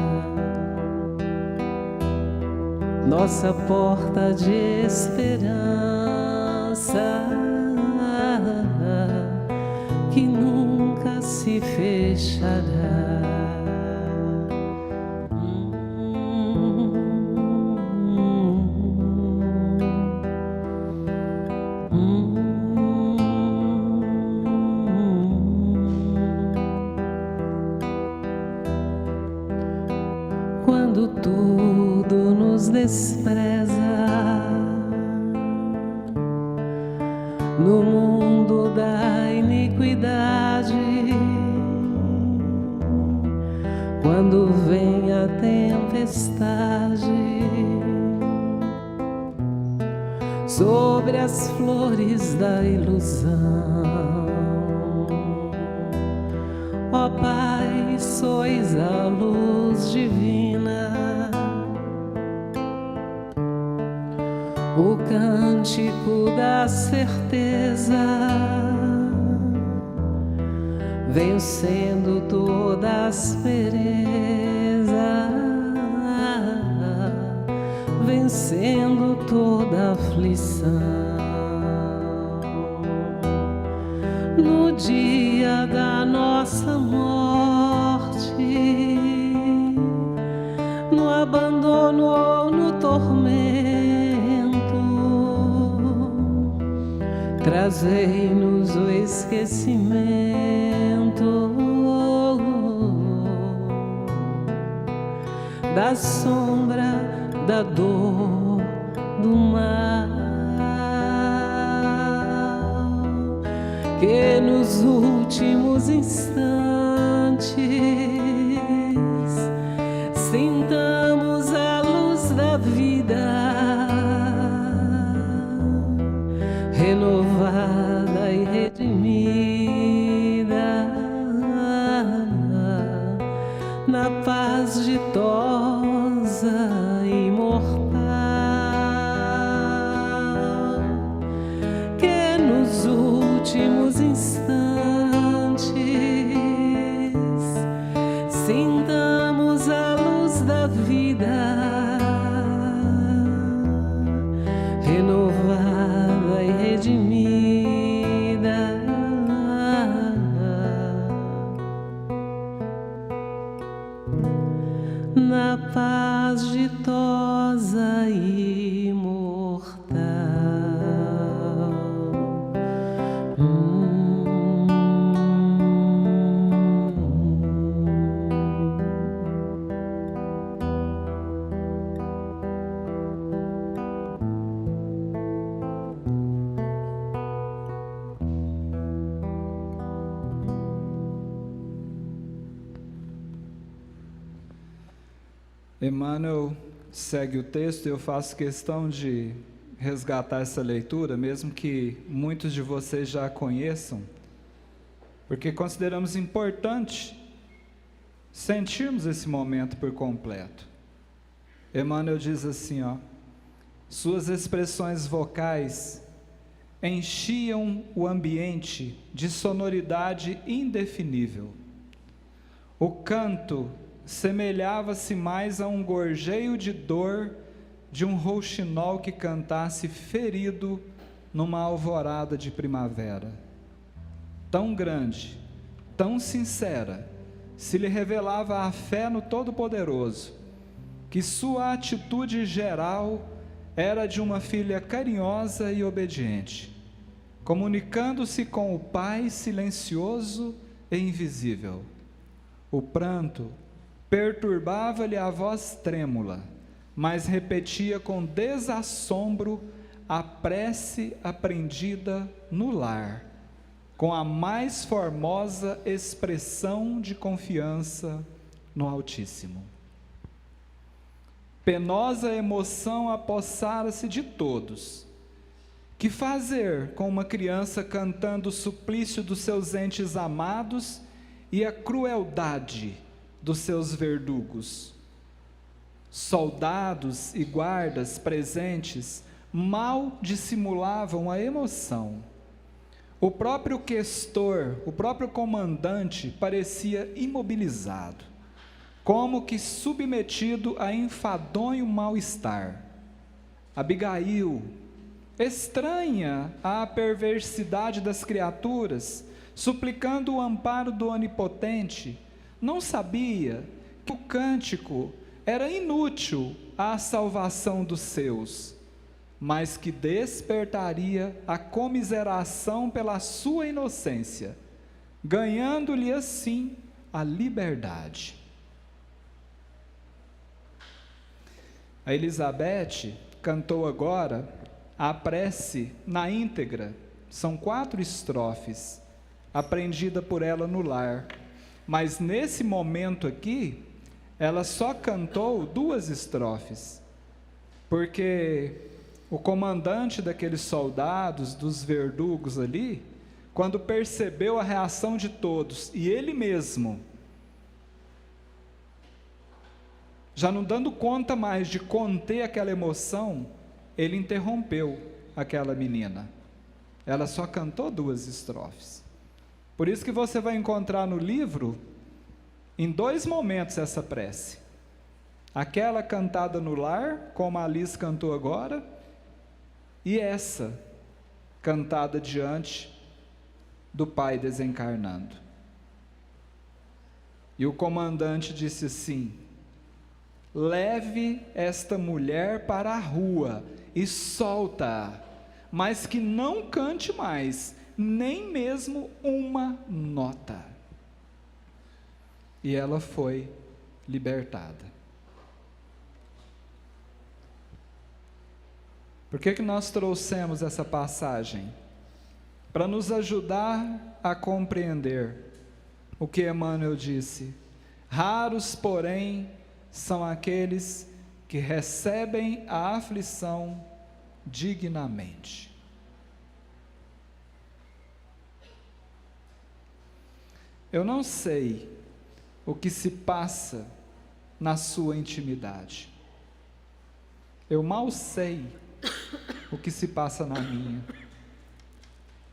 nossa porta de esperança que nunca se fechará. Quando tudo nos despreza, no mundo da iniquidade, quando vem a tempestade sobre as flores da ilusão, ó Pai, sois a luz divina, o cântico da certeza, vencendo toda aspereza, vencendo toda aflição. No dia da nossa morte, no abandono ou no tormento, trazei-nos o esquecimento da sombra, da dor, do mal, que nos últimos instantes sintamos a luz da vida, renovada e redimida, na paz ditosa e imortal, que nos últimos instantes sintamos a luz da vida, renovada e redimida, na paz ditosa e imortal. Emmanuel segue o texto e eu faço questão de resgatar essa leitura, mesmo que muitos de vocês já a conheçam, porque consideramos importante sentirmos esse momento por completo. Emmanuel diz assim, suas expressões vocais enchiam o ambiente de sonoridade indefinível. O canto semelhava-se mais a um gorjeio de dor de um rouxinol que cantasse ferido numa alvorada de primavera. Tão grande, tão sincera, se lhe revelava a fé no Todo-Poderoso, que sua atitude geral era de uma filha carinhosa e obediente, comunicando-se com o Pai silencioso e invisível. O pranto perturbava-lhe a voz trêmula, mas repetia com desassombro a prece aprendida no lar, com a mais formosa expressão de confiança no Altíssimo. Penosa emoção apossara-se de todos. Que fazer com uma criança cantando o suplício dos seus entes amados e a crueldade dos seus verdugos? Soldados e guardas presentes mal dissimulavam a emoção. O próprio questor, o próprio comandante, parecia imobilizado, como que submetido a enfadonho mal-estar. Abigail, estranha à perversidade das criaturas, suplicando o amparo do Onipotente, não sabia que o cântico era inútil à salvação dos seus, mas que despertaria a comiseração pela sua inocência, ganhando-lhe assim a liberdade. A Elizabeth cantou agora a prece na íntegra, são 4 estrofes, aprendida por ela no lar, mas nesse momento aqui, ela só cantou 2 estrofes, porque o comandante daqueles soldados, dos verdugos ali, quando percebeu a reação de todos, e ele mesmo, já não dando conta mais de conter aquela emoção, ele interrompeu aquela menina. Ela só cantou 2 estrofes. Por isso que você vai encontrar no livro, em 2 momentos, essa prece. Aquela cantada no lar, como a Alice cantou agora, e essa cantada diante do Pai desencarnando. E o comandante disse assim: leve esta mulher para a rua e solta-a, mas que não cante mais, nem mesmo uma nota. E ela foi libertada. Por que nós trouxemos essa passagem? Para nos ajudar a compreender o que Emmanuel disse. Raros, porém, são aqueles que recebem a aflição dignamente. Eu não sei o que se passa na sua intimidade. Eu mal sei o que se passa na minha.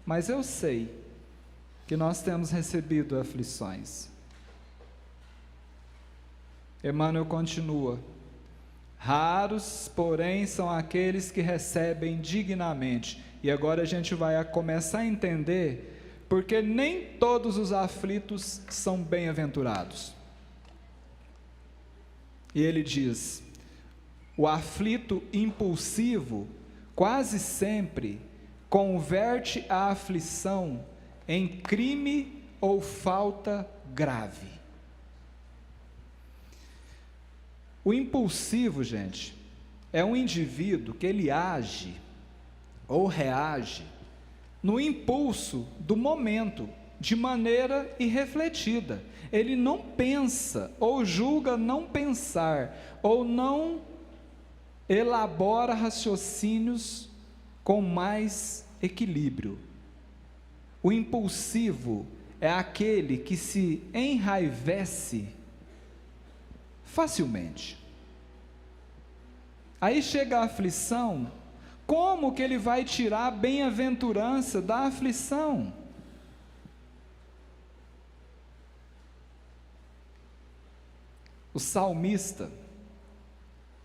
Mas eu sei que nós temos recebido aflições. Emmanuel continua: raros, porém, são aqueles que recebem dignamente. E agora a gente vai começar a entender porque nem todos os aflitos são bem-aventurados. E ele diz: o aflito impulsivo quase sempre converte a aflição em crime ou falta grave. O impulsivo, gente, é um indivíduo que ele age ou reage no impulso do momento, de maneira irrefletida. Ele não pensa, ou julga não pensar, ou não elabora raciocínios com mais equilíbrio. O impulsivo é aquele que se enraivece facilmente. Aí chega a aflição, como que ele vai tirar a bem-aventurança da aflição? O salmista,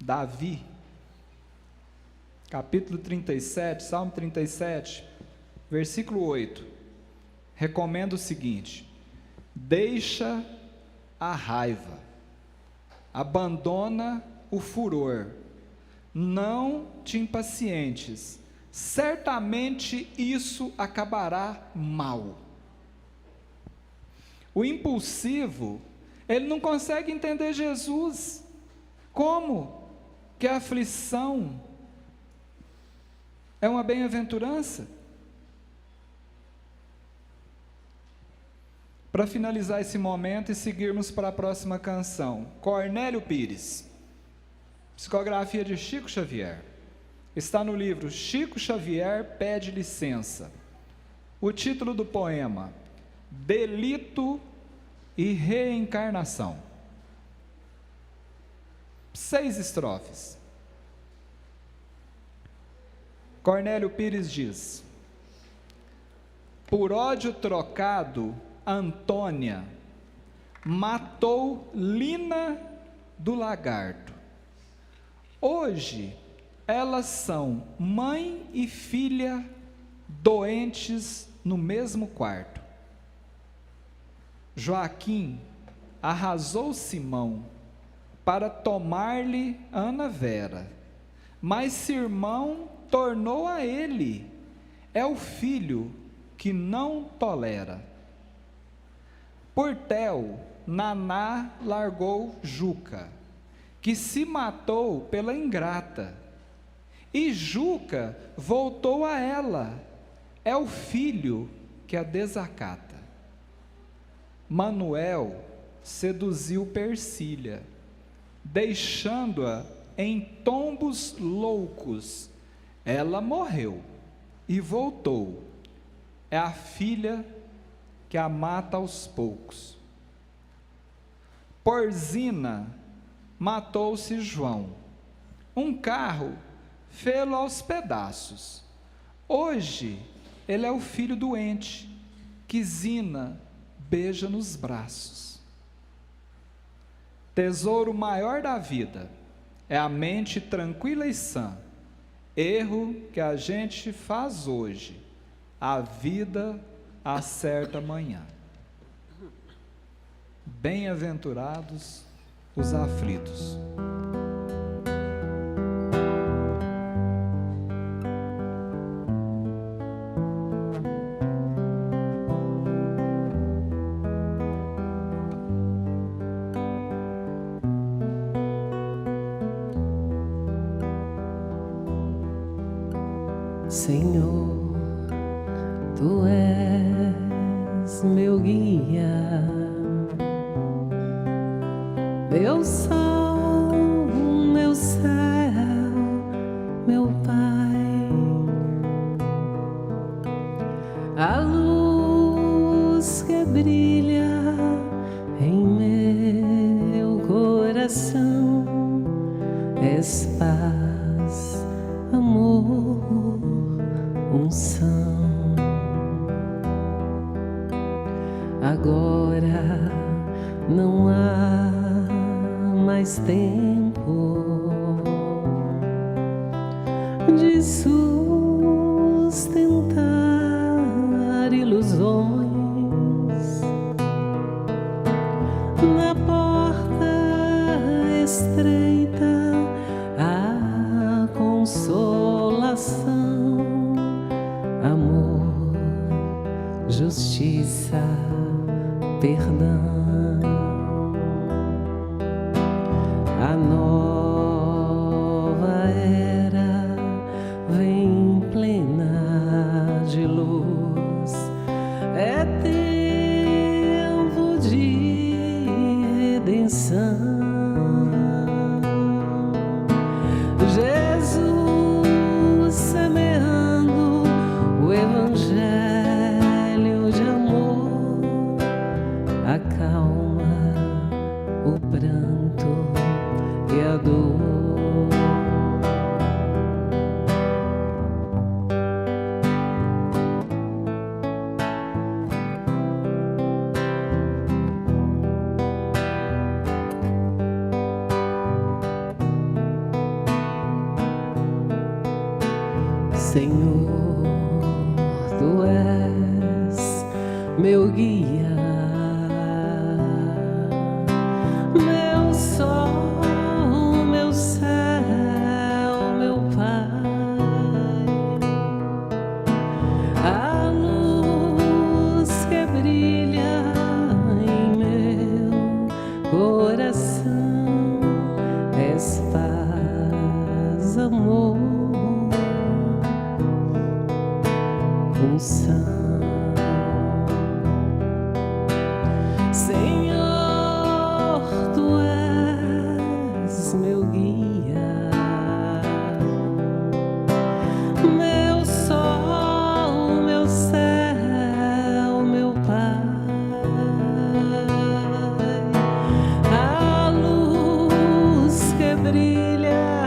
Davi, capítulo 37, Salmo 37, versículo 8, recomenda o seguinte: deixa a raiva, abandona o furor, não te impacientes, certamente isso acabará mal. O impulsivo, ele não consegue entender Jesus. Como que a aflição é uma bem-aventurança? Para finalizar esse momento e seguirmos para a próxima canção, Cornélio Pires, psicografia de Chico Xavier, está no livro Chico Xavier Pede Licença. O título do poema: Delito e Reencarnação. 6 estrofes. Cornélio Pires diz: por ódio trocado, Antônia matou Lina do Lagarto. Hoje elas são mãe e filha doentes no mesmo quarto. Joaquim arrasou Simão para tomar-lhe Ana Vera, mas Simão tornou a ele, é o filho que não tolera. Portel, Naná largou Juca, que se matou pela ingrata, e Juca voltou a ela, é o filho que a desacata. Manuel seduziu Persília, deixando-a em tombos loucos. Ela morreu e voltou, é a filha que a mata aos poucos. Porzina matou-se João, um carro fê-lo aos pedaços. Hoje ele é o filho doente, que Zina beija nos braços. Tesouro maior da vida é a mente tranquila e sã. Erro que a gente faz hoje, a vida acerta amanhã. Bem-aventurados os aflitos. Senhor, Tu és meu guia, meu sol, meu céu, meu Pai, a luz que brilha em meu coração, és paz, amor, unção. Agora não há mais tempo de sustentar ilusões. Na porta estreita a consolação, amor, justiça, perdão. A nova era vem plena de luz, é tempo de redenção. Jesus semeando o evangelho de amor, acalma Senhor, Tu és meu guia, meu sol, meu céu, meu Pai, a luz que brilha em meu coração, és paz, amor, unção. Senhor, Tu és meu guia, meu sol, meu céu, meu Pai, a luz que brilha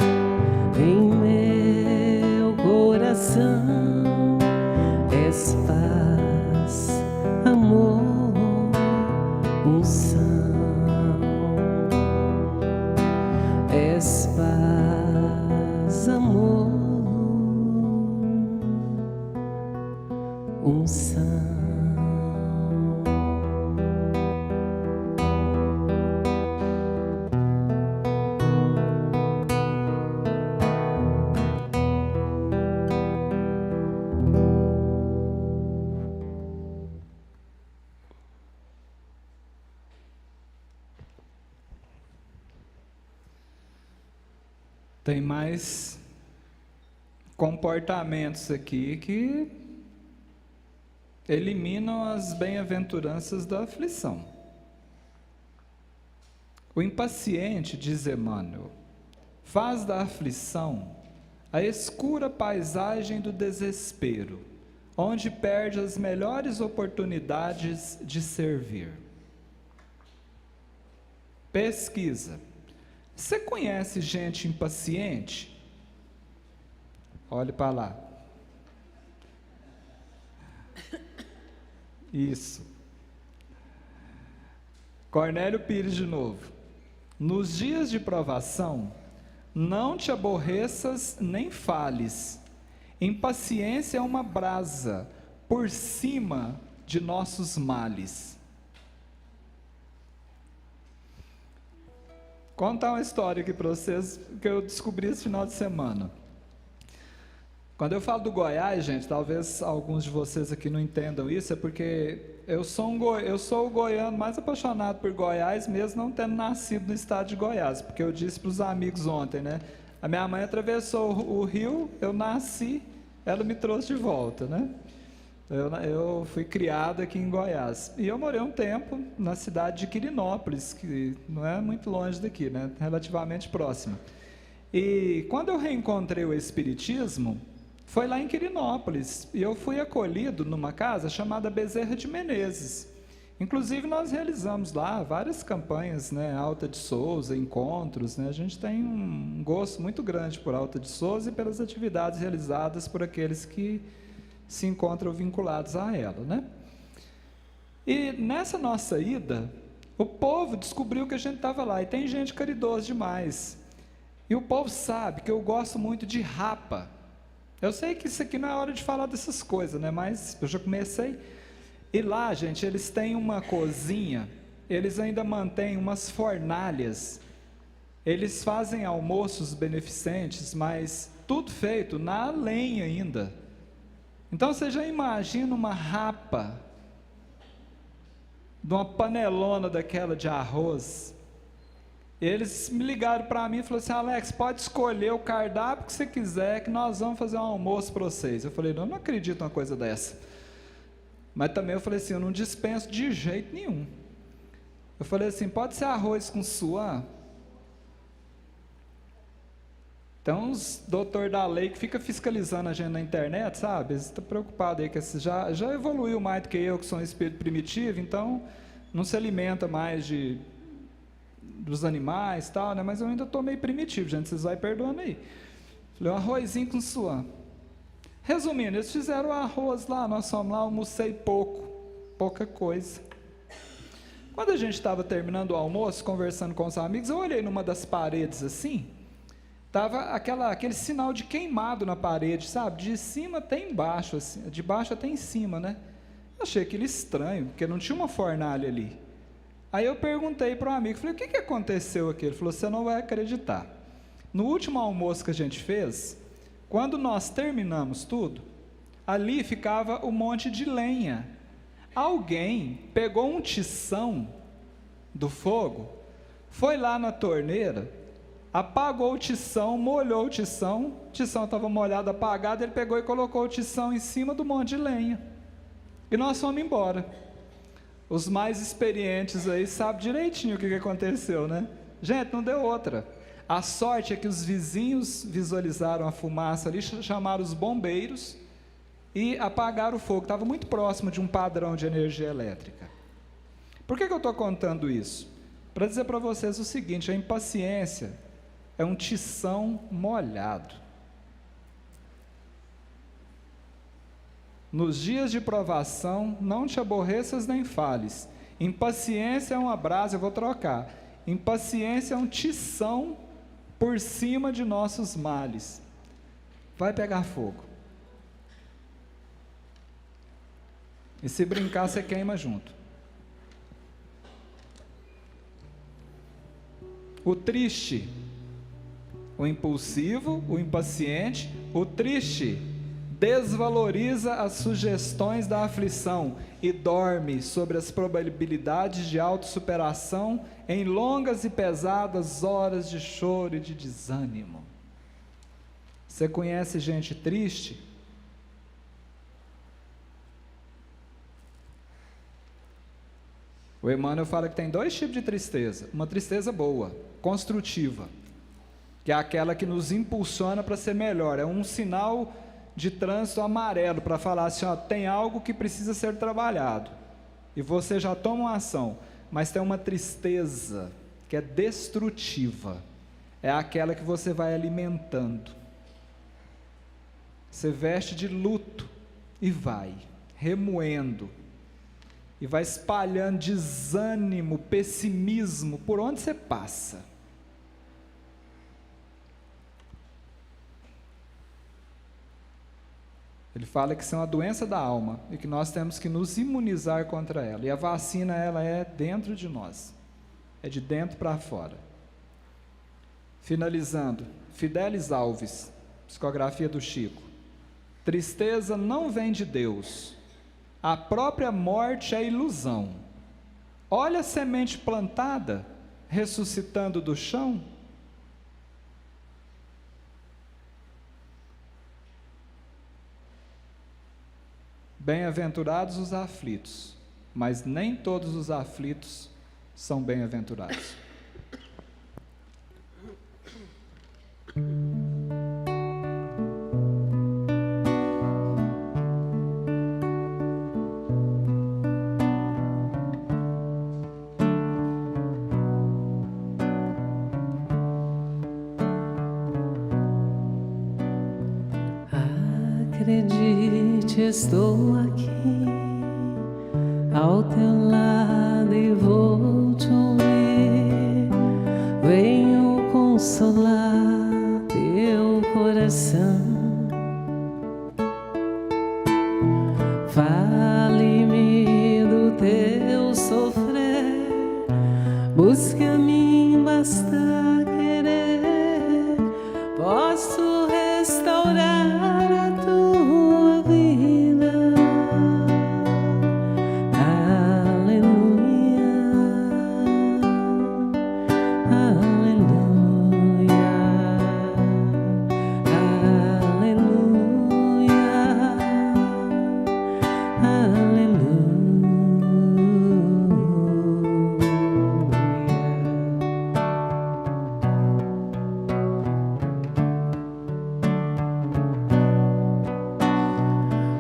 em meu coração, és paz, amor, unção, és paz, amor, unção. Tem mais comportamentos aqui que eliminam as bem-aventuranças da aflição. O impaciente, diz Emmanuel, faz da aflição a escura paisagem do desespero, onde perde as melhores oportunidades de servir. Pesquisa. Você conhece gente impaciente? Olhe para lá. Isso. Cornélio Pires de novo. Nos dias de provação, não te aborreças nem fales. Impaciência é uma brasa por cima de nossos males. Contar uma história aqui para vocês que eu descobri esse final de semana. Quando eu falo do Goiás, gente, talvez alguns de vocês aqui não entendam isso, é porque eu sou o goiano mais apaixonado por Goiás, mesmo não tendo nascido no estado de Goiás, porque eu disse para os amigos ontem, né? A minha mãe atravessou o rio, eu nasci, ela me trouxe de volta, né? Eu fui criado aqui em Goiás, e eu morei um tempo na cidade de Quirinópolis, que não é muito longe daqui, né? Relativamente próxima. E quando eu reencontrei o Espiritismo, foi lá em Quirinópolis, e eu fui acolhido numa casa chamada Bezerra de Menezes. Inclusive nós realizamos lá várias campanhas, né? Alta de Souza, encontros, né? A gente tem um gosto muito grande por Alta de Souza e pelas atividades realizadas por aqueles que se encontram vinculados a ela, né? E nessa nossa ida, o povo descobriu que a gente estava lá, e tem gente caridosa demais, e o povo sabe que eu gosto muito de rapa. Eu sei que isso aqui não é hora de falar dessas coisas, né? Mas eu já comecei. E lá, gente, eles têm uma cozinha, eles ainda mantêm umas fornalhas, eles fazem almoços beneficentes, mas tudo feito na lenha ainda. Então você já imagina uma rapa, de uma panelona daquela de arroz. Eles me ligaram para mim e falaram assim: Alex, pode escolher o cardápio que você quiser, que nós vamos fazer um almoço para vocês. Eu falei: não acredito numa coisa dessa. Mas também eu falei assim: eu não dispenso de jeito nenhum. Eu falei assim: pode ser arroz com suã? Tem uns doutor da lei que fica fiscalizando a gente na internet, sabe? Eles estão preocupados aí, que já evoluiu mais do que eu, que sou um espírito primitivo, então não se alimenta mais dos animais e tal, né? Mas eu ainda estou meio primitivo, gente, vocês vão perdoando aí. Falei: um arrozinho com suã. Resumindo, eles fizeram o arroz lá, nós fomos lá, almocei pouca coisa. Quando a gente estava terminando o almoço, conversando com os amigos, eu olhei numa das paredes assim, Tava aquele sinal de queimado na parede, sabe? De cima até embaixo, assim, de baixo até em cima, né? Eu achei aquilo estranho, porque não tinha uma fornalha ali. Aí eu perguntei para um amigo, falei, o que aconteceu aqui? Ele falou, você não vai acreditar. No último almoço que a gente fez, quando nós terminamos tudo, ali ficava um monte de lenha. Alguém pegou um tição do fogo, foi lá na torneira, apagou o tição, molhou o tição estava molhado, apagado, ele pegou e colocou o tição em cima do monte de lenha. E nós fomos embora. Os mais experientes aí sabem direitinho o que aconteceu, né? Gente, não deu outra. A sorte é que os vizinhos visualizaram a fumaça ali, chamaram os bombeiros e apagaram o fogo. Estava muito próximo de um padrão de energia elétrica. Por que eu estou contando isso? Para dizer para vocês o seguinte: a impaciência é um tição molhado. Nos dias de provação, não te aborreças nem fales. Impaciência é uma brasa, eu vou trocar. Impaciência é um tição por cima de nossos males. Vai pegar fogo. E se brincar, você queima junto. O triste, o impulsivo, o impaciente, o triste desvaloriza as sugestões da aflição e dorme sobre as probabilidades de autossuperação em longas e pesadas horas de choro e de desânimo. Você conhece gente triste? O Emmanuel fala que tem 2 tipos de tristeza. Uma tristeza boa, construtiva, que é aquela que nos impulsiona para ser melhor. É um sinal de trânsito amarelo para falar assim, ó, tem algo que precisa ser trabalhado. E você já toma uma ação. Mas tem uma tristeza que é destrutiva. É aquela que você vai alimentando. Você veste de luto e vai remoendo. E vai espalhando desânimo, pessimismo por onde você passa. Ele fala que isso é uma doença da alma e que nós temos que nos imunizar contra ela. E a vacina, ela é dentro de nós. É de dentro para fora. Finalizando, Fidelis Alves, psicografia do Chico. Tristeza não vem de Deus. A própria morte é ilusão. Olha a semente plantada, ressuscitando do chão. Bem-aventurados os aflitos, mas nem todos os aflitos são bem-aventurados. Acredite, estou aqui ao teu lado e vou te ouvir. Venho consolar teu coração. Fale-me do teu sofrer. Busque a mim, basta querer. Posso restaurar a tua vida. Aleluia, aleluia, aleluia,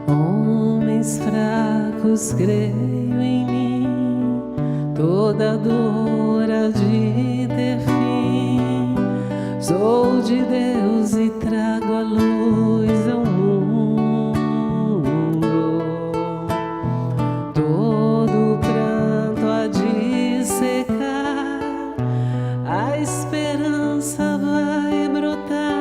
Homens fracos, creio em mim, toda dor há de ter fim. Sou de Deus e trago a luz ao mundo. Todo pranto há de secar, a esperança vai brotar.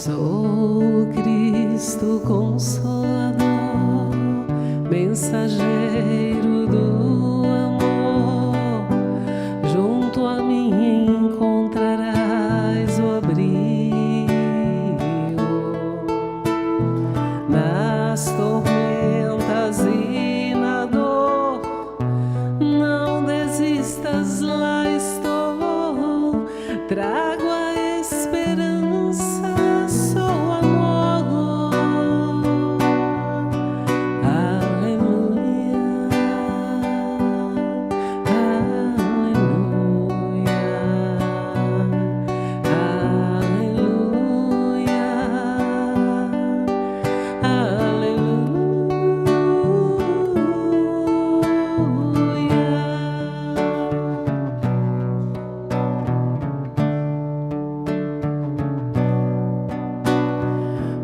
Sou Cristo Consolador, mensageiro do amor. Junto a mim encontrarás o abrigo. Nas tormentas e na dor, não desistas, lá estou. Trago a esperança, sou amor. Aleluia, aleluia,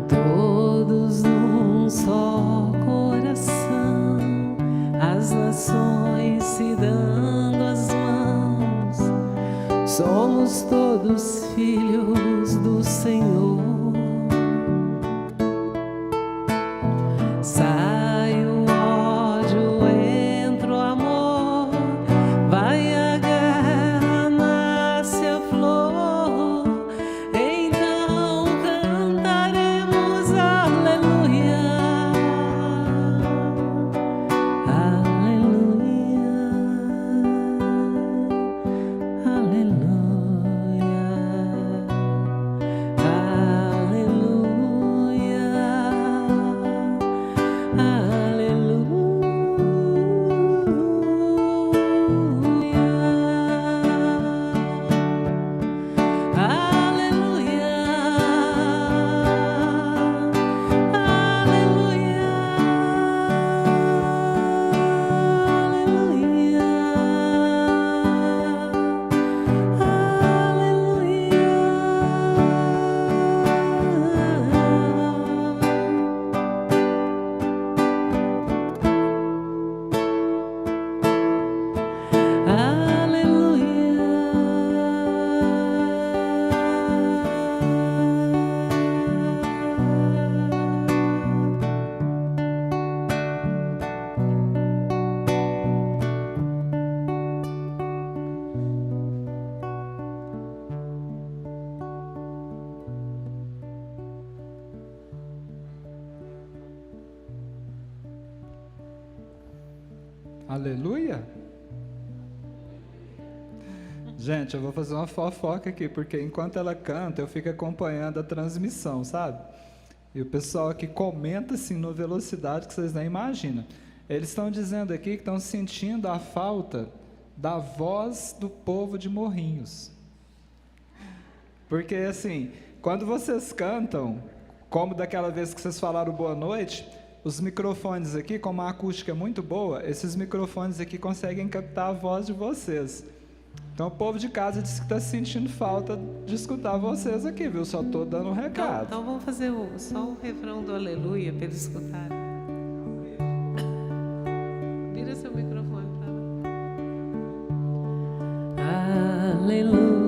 todos num só coração, as nações se dando as mãos, somos todos filhos do Senhor. Sai o ódio, entra o amor, vai a guerra, nasce a flor. Então cantaremos aleluia, aleluia, Aleluia. Gente, eu vou fazer uma fofoca aqui, porque enquanto ela canta, eu fico acompanhando a transmissão, sabe? E o pessoal aqui comenta assim, na velocidade que vocês nem imaginam. Eles estão dizendo aqui que estão sentindo a falta da voz do povo de Morrinhos. Porque assim, quando vocês cantam, como daquela vez que vocês falaram boa noite, os microfones aqui, como a acústica é muito boa, esses microfones aqui conseguem captar a voz de vocês. Então o povo de casa disse que está sentindo falta de escutar vocês aqui, viu? Só estou dando um recado. Então vamos fazer só o refrão do aleluia para eles escutarem. Vira seu microfone para lá. Aleluia.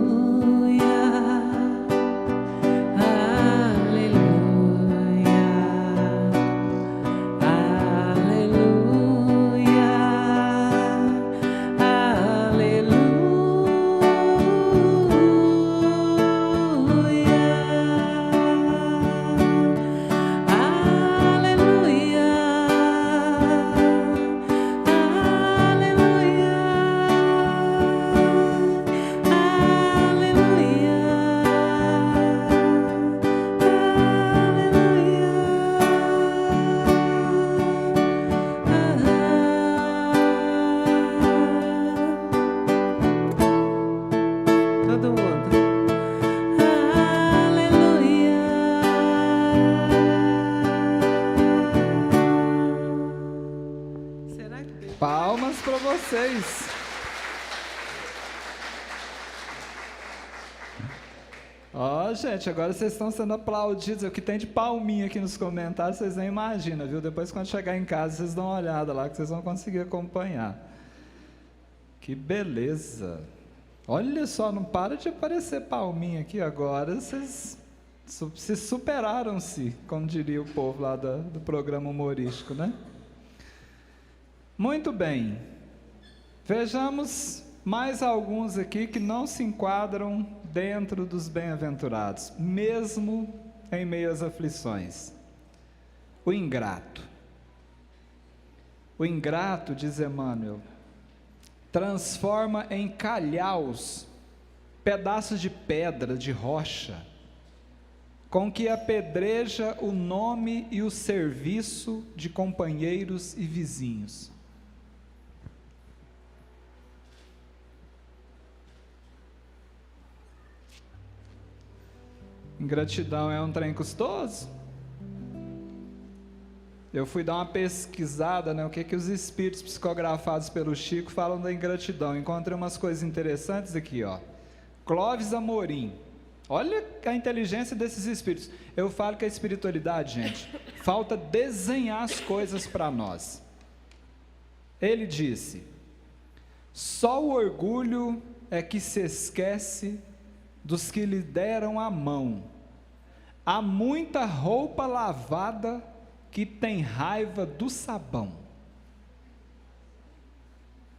Palmas para vocês. Ó, gente, agora vocês estão sendo aplaudidos. O que tem de palminha aqui nos comentários, vocês nem imaginam, viu? Depois, quando chegar em casa, vocês dão uma olhada lá, que vocês vão conseguir acompanhar. Que beleza. Olha só, não para de aparecer palminha aqui agora. Vocês Se superaram-se, como diria o povo lá do programa humorístico, né? Muito bem. Vejamos mais alguns aqui que não se enquadram dentro dos bem-aventurados, mesmo em meio às aflições. O ingrato. O ingrato, diz Emmanuel, transforma em calhaus pedaços de pedra, de rocha, com que apedreja o nome e o serviço de companheiros e vizinhos. Ingratidão é um trem custoso? Eu fui dar uma pesquisada, né, o que os espíritos psicografados pelo Chico falam da ingratidão. Encontrei umas coisas interessantes aqui, ó. Clóvis Amorim. Olha a inteligência desses espíritos. Eu falo que a espiritualidade, gente, falta desenhar as coisas para nós. Ele disse: só o orgulho é que se esquece dos que lhe deram a mão. Há muita roupa lavada que tem raiva do sabão.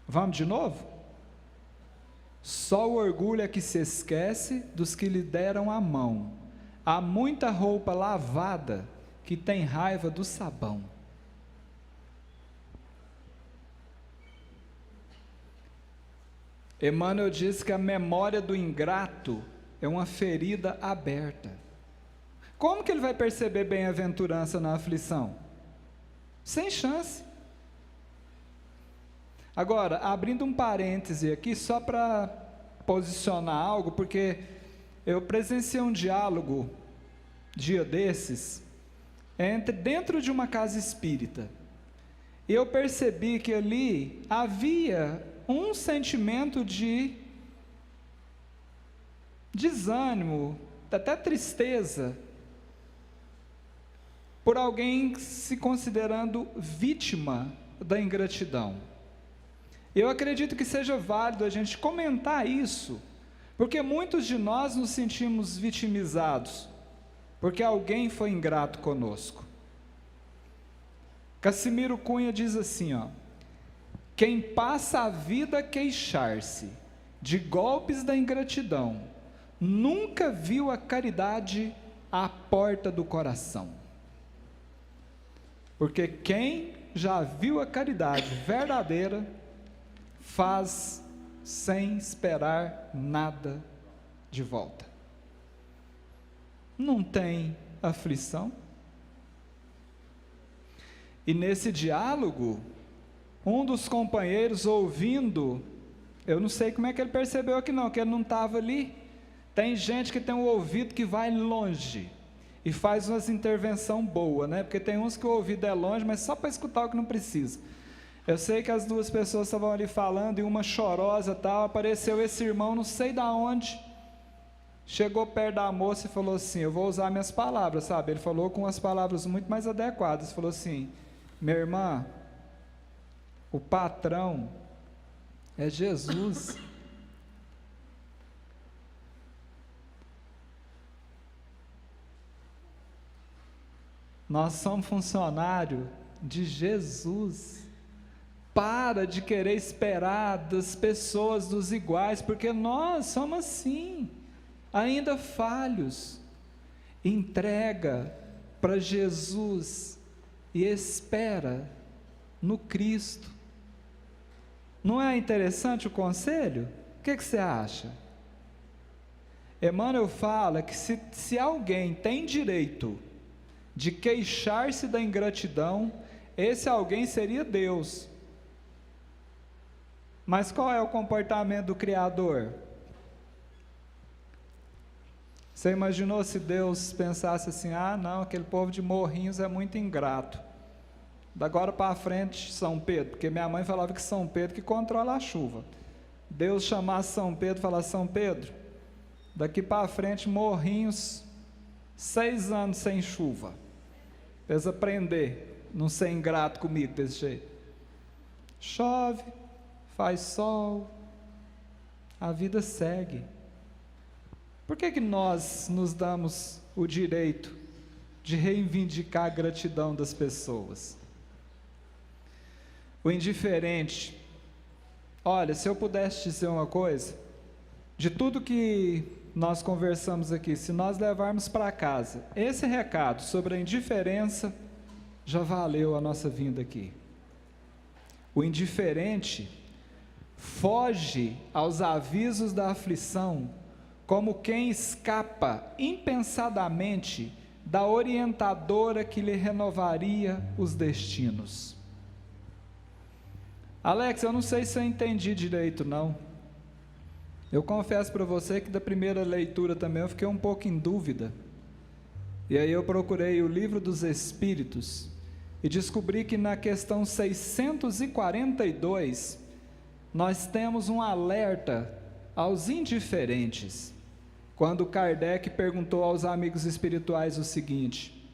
Vamos de novo? Só o orgulho é que se esquece dos que lhe deram a mão. Há muita roupa lavada que tem raiva do sabão. Emmanuel diz que a memória do ingrato é uma ferida aberta. Como que ele vai perceber bem-aventurança na aflição? Sem chance. Agora, abrindo um parêntese aqui, só para posicionar algo, porque eu presenciei um diálogo, dia desses, dentro de uma casa espírita, e eu percebi que ali havia um sentimento de desânimo, até tristeza, por alguém se considerando vítima da ingratidão. Eu acredito que seja válido a gente comentar isso, porque muitos de nós nos sentimos vitimizados, porque alguém foi ingrato conosco. Cassimiro Cunha diz assim, ó: quem passa a vida a queixar-se de golpes da ingratidão, nunca viu a caridade à porta do coração. Porque quem já viu a caridade verdadeira, faz sem esperar nada de volta. Não tem aflição. E nesse diálogo, um dos companheiros ouvindo, eu não sei como é que ele percebeu aqui não, que ele não estava ali. Tem gente que tem um ouvido que vai longe e faz umas intervenção boa, né? Porque tem uns que o ouvido é longe, mas só para escutar o que não precisa. Eu sei que as duas pessoas estavam ali falando, e uma chorosa tal, apareceu esse irmão, não sei da onde, chegou perto da moça e falou assim, eu vou usar minhas palavras, sabe? Ele falou com as palavras muito mais adequadas, falou assim, minha irmã, o patrão é Jesus. Nós somos funcionários de Jesus. Para de querer esperar das pessoas, dos iguais, porque nós somos assim, ainda falhos. Entrega para Jesus e espera no Cristo. Não é interessante o conselho? O que você acha? Emmanuel fala que se alguém tem direito de queixar-se da ingratidão, esse alguém seria Deus. Mas qual é o comportamento do Criador? Você imaginou se Deus pensasse assim, ah não, aquele povo de Morrinhos é muito ingrato, da agora para frente São Pedro, porque minha mãe falava que São Pedro que controla a chuva, Deus chamasse São Pedro e falasse, São Pedro, daqui para frente Morrinhos, 6 anos sem chuva, precisa aprender, não ser ingrato comigo desse jeito, chove, faz sol, a vida segue. Por que nós nos damos o direito de reivindicar a gratidão das pessoas. O indiferente, olha, se eu pudesse dizer uma coisa, de tudo que nós conversamos aqui, se nós levarmos para casa esse recado sobre a indiferença, já valeu a nossa vinda aqui. O indiferente foge aos avisos da aflição, como quem escapa impensadamente da orientadora que lhe renovaria os destinos. Alex, eu não sei se eu entendi direito, não. Eu confesso para você que da primeira leitura também eu fiquei um pouco em dúvida. E aí eu procurei o Livro dos Espíritos e descobri que na questão 642, nós temos um alerta aos indiferentes, quando Kardec perguntou aos amigos espirituais o seguinte: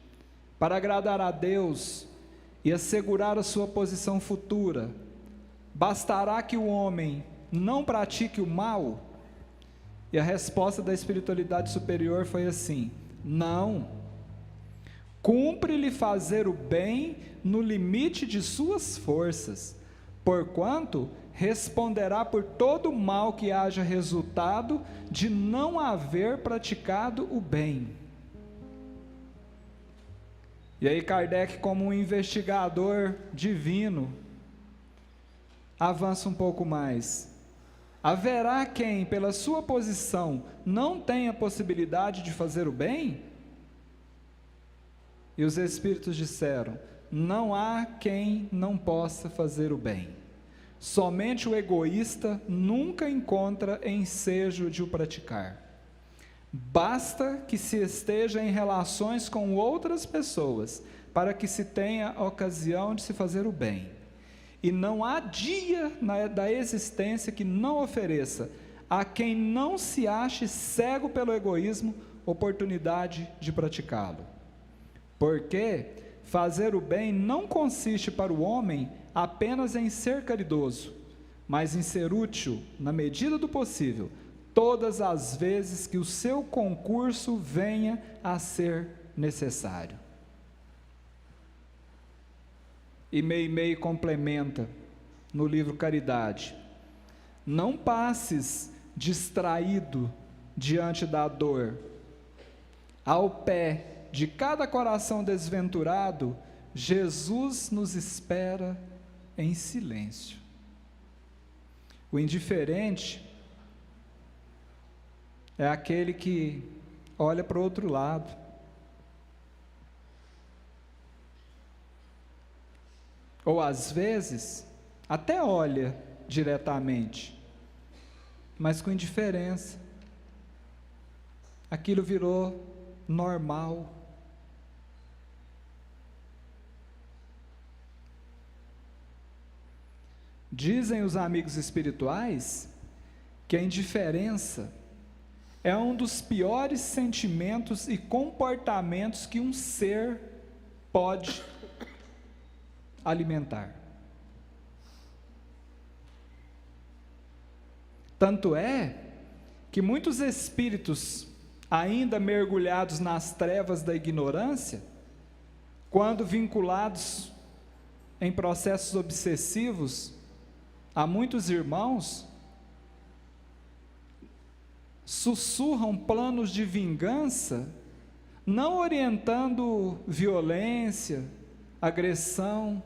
para agradar a Deus e assegurar a sua posição futura, bastará que o homem não pratique o mal? E a resposta da espiritualidade superior foi assim: não. Cumpre-lhe fazer o bem no limite de suas forças, porquanto responderá por todo o mal que haja resultado de não haver praticado o bem. E aí Kardec, como um investigador divino, avança um pouco mais. Haverá quem, pela sua posição, não tenha possibilidade de fazer o bem? E os Espíritos disseram: não há quem não possa fazer o bem. Somente o egoísta nunca encontra ensejo de o praticar. Basta que se esteja em relações com outras pessoas, para que se tenha ocasião de se fazer o bem. E não há dia da existência que não ofereça a quem não se ache cego pelo egoísmo oportunidade de praticá-lo. Porque fazer o bem não consiste para o homem apenas em ser caridoso, mas em ser útil, na medida do possível, todas as vezes que o seu concurso venha a ser necessário. E Meimei complementa no livro Caridade: não passes distraído diante da dor. Ao pé de cada coração desventurado, Jesus nos espera em silêncio. O indiferente é aquele que olha para o outro lado. Ou às vezes, até olha diretamente, mas com indiferença. Aquilo virou normal. Dizem os amigos espirituais que a indiferença é um dos piores sentimentos e comportamentos que um ser pode alimentar. Tanto é que muitos espíritos, ainda mergulhados nas trevas da ignorância, quando vinculados em processos obsessivos a muitos irmãos, sussurram planos de vingança, não orientando violência, agressão,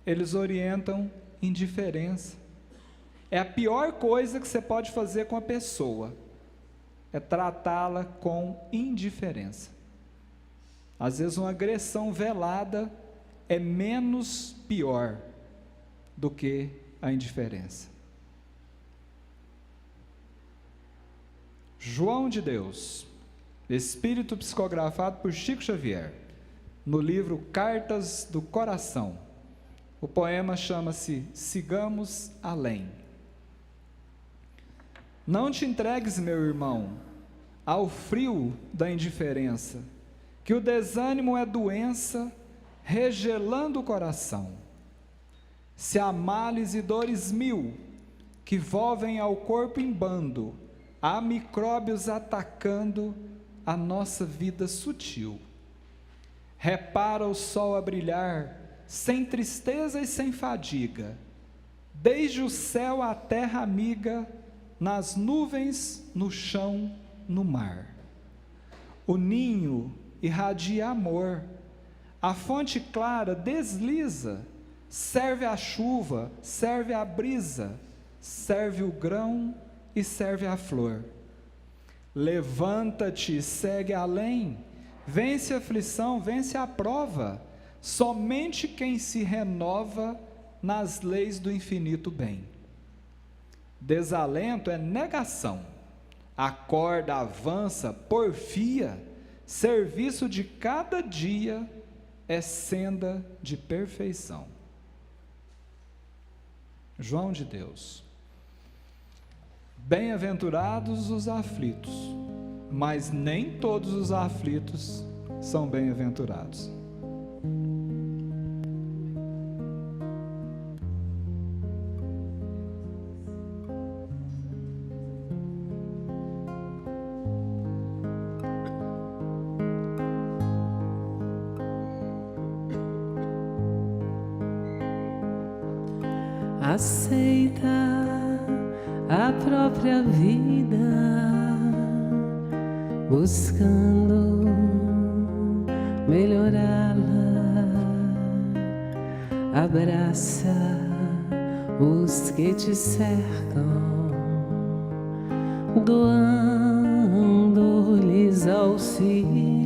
eles orientam indiferença. É a pior coisa que você pode fazer com a pessoa, é tratá-la com indiferença. Às vezes uma agressão velada é menos pior do que a indiferença. João de Deus, Espírito psicografado por Chico Xavier, no livro Cartas do Coração. O poema chama-se Sigamos Além. Não te entregues, meu irmão, ao frio da indiferença, que o desânimo é doença, regelando o coração. Se há males e dores mil, que volvem ao corpo em bando, há micróbios atacando a nossa vida sutil. Repara o sol a brilhar, sem tristeza e sem fadiga, desde o céu à terra amiga, nas nuvens, no chão, no mar. O ninho irradia amor, a fonte clara desliza, serve a chuva, serve a brisa, serve o grão e serve a flor. Levanta-te, segue além, vence a aflição, vence a prova, somente quem se renova nas leis do infinito bem. Desalento é negação, acorda, avança, porfia, serviço de cada dia é senda de perfeição. João de Deus. Bem-aventurados os aflitos, mas nem todos os aflitos são bem-aventurados. Aceita a própria vida, buscando melhorá-la. Abraça os que te cercam, doando-lhes auxílio.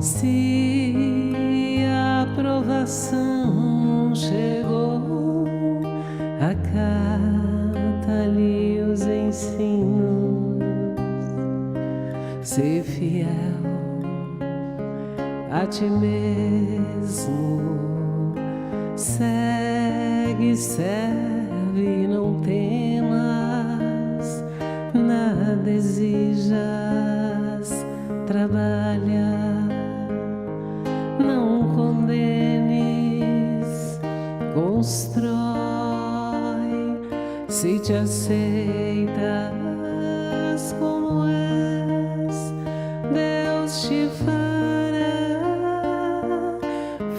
Se a aprovação chegou, acata-lhe os ensinos, ser fiel a ti mesmo, segue, serve, não temas, nada exijas, trabalha, não condenes, constrói, se te aceitas como és, Deus te fará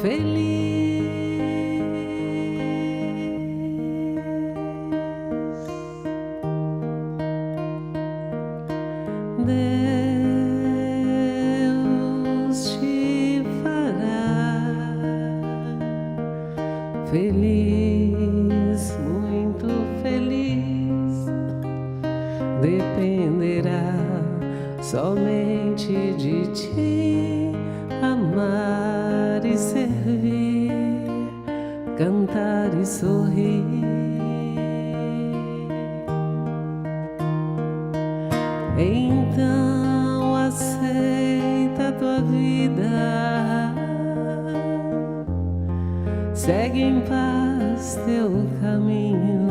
feliz. Deus te fará feliz, muito feliz. Dependerá somente de ti, amar e servir, cantar e sorrir. Então aceita a tua vida, segue em paz teu caminho.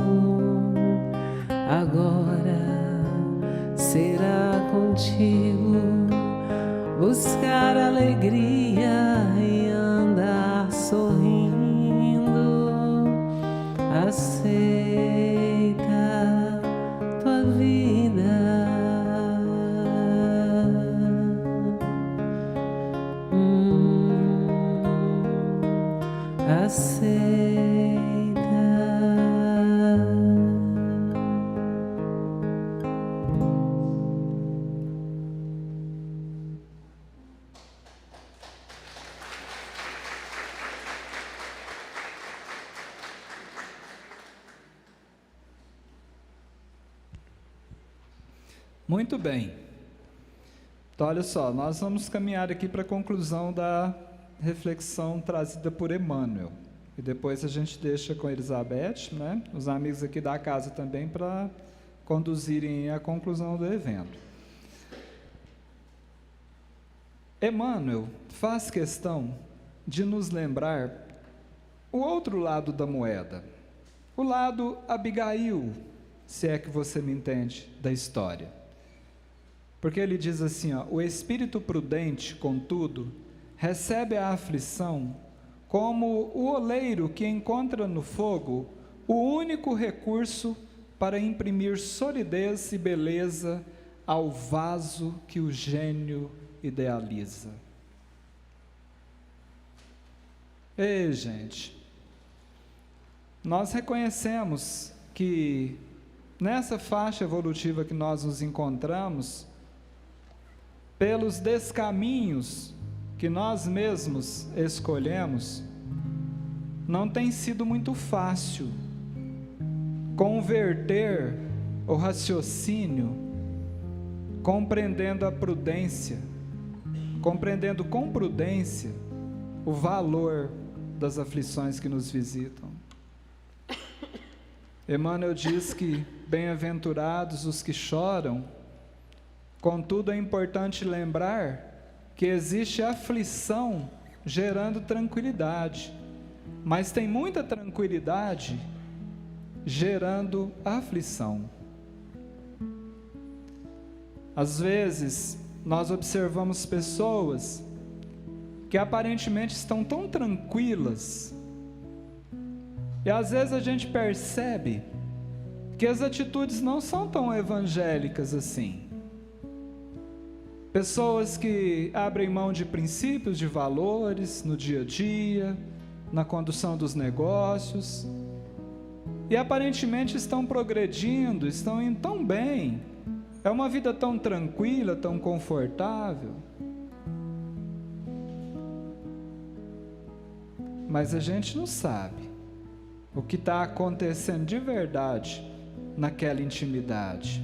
Agora será contigo buscar alegria e andar sorrindo. Aceita tua vida. Aceita. Muito bem. Então, olha só, nós vamos caminhar aqui para a conclusão da reflexão trazida por Emmanuel. E depois a gente deixa com a Elizabeth, né, os amigos aqui da casa também, para conduzirem a conclusão do evento. Emmanuel faz questão de nos lembrar o outro lado da moeda, o lado Abigail, se é que você me entende, da história. Porque ele diz assim, ó, o espírito prudente, contudo, recebe a aflição como o oleiro que encontra no fogo o único recurso para imprimir solidez e beleza ao vaso que o gênio idealiza. Ei, gente, nós reconhecemos que nessa faixa evolutiva que nós nos encontramos, pelos descaminhos que nós mesmos escolhemos, não tem sido muito fácil converter o raciocínio, compreendendo com prudência o valor das aflições que nos visitam. Emmanuel diz que bem-aventurados os que choram, contudo é importante lembrar que existe aflição gerando tranquilidade, mas tem muita tranquilidade gerando aflição. Às vezes, nós observamos pessoas que aparentemente estão tão tranquilas, e às vezes a gente percebe que as atitudes não são tão evangélicas assim. Pessoas que abrem mão de princípios, de valores no dia a dia, na condução dos negócios, e aparentemente estão progredindo, estão indo tão bem, é uma vida tão tranquila, tão confortável. Mas a gente não sabe o que está acontecendo de verdade naquela intimidade.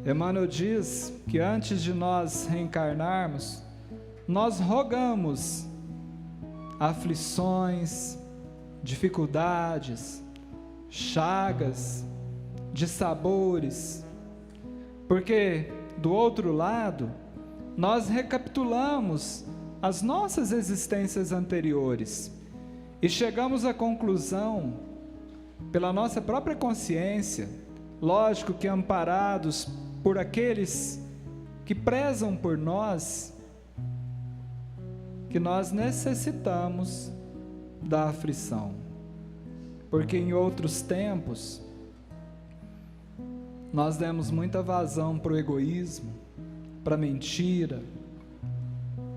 Emmanuel diz que antes de nós reencarnarmos, nós rogamos aflições, dificuldades, chagas, dissabores, porque do outro lado, nós recapitulamos as nossas existências anteriores e chegamos à conclusão, pela nossa própria consciência, lógico que amparados por aqueles que prezam por nós, que nós necessitamos da aflição, porque em outros tempos nós demos muita vazão para o egoísmo, para a mentira,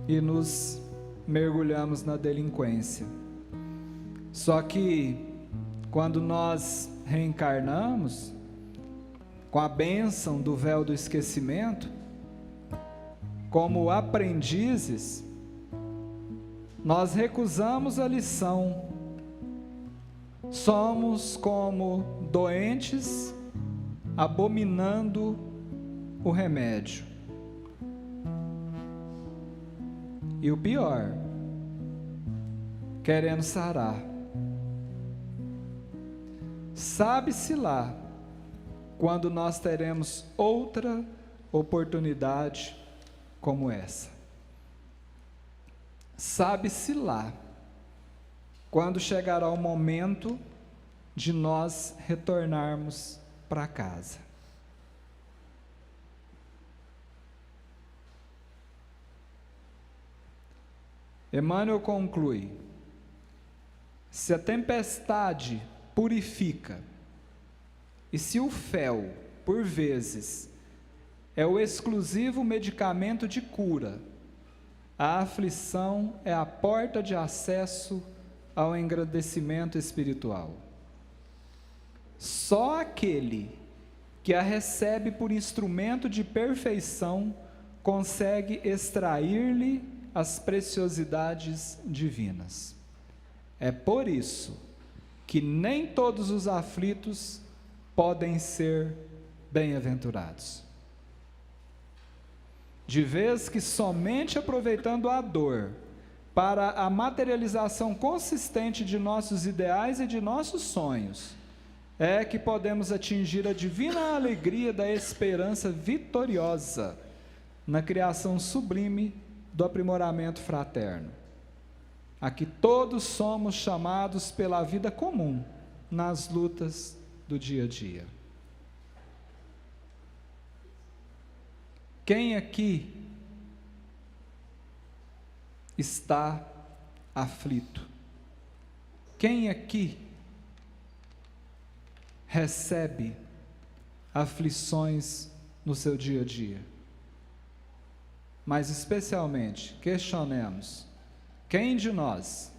e nos mergulhamos na delinquência. Só que quando nós reencarnamos, com a bênção do véu do esquecimento, como aprendizes, nós recusamos a lição. Somos como doentes abominando o remédio. E o pior, querendo sarar. Sabe-se lá quando nós teremos outra oportunidade como essa. Sabe-se lá quando chegará o momento de nós retornarmos para casa. Emmanuel conclui: se a tempestade purifica, e se o fel, por vezes, é o exclusivo medicamento de cura, a aflição é a porta de acesso ao engrandecimento espiritual. Só aquele que a recebe por instrumento de perfeição consegue extrair-lhe as preciosidades divinas. É por isso que nem todos os aflitos podem ser bem-aventurados. De vez que somente aproveitando a dor para a materialização consistente de nossos ideais e de nossos sonhos, é que podemos atingir a divina alegria da esperança vitoriosa na criação sublime do aprimoramento fraterno, a que todos somos chamados pela vida comum nas lutas do dia a dia. Quem aqui está aflito? Quem aqui recebe aflições no seu dia a dia. Mas especialmente, questionemos: quem de nós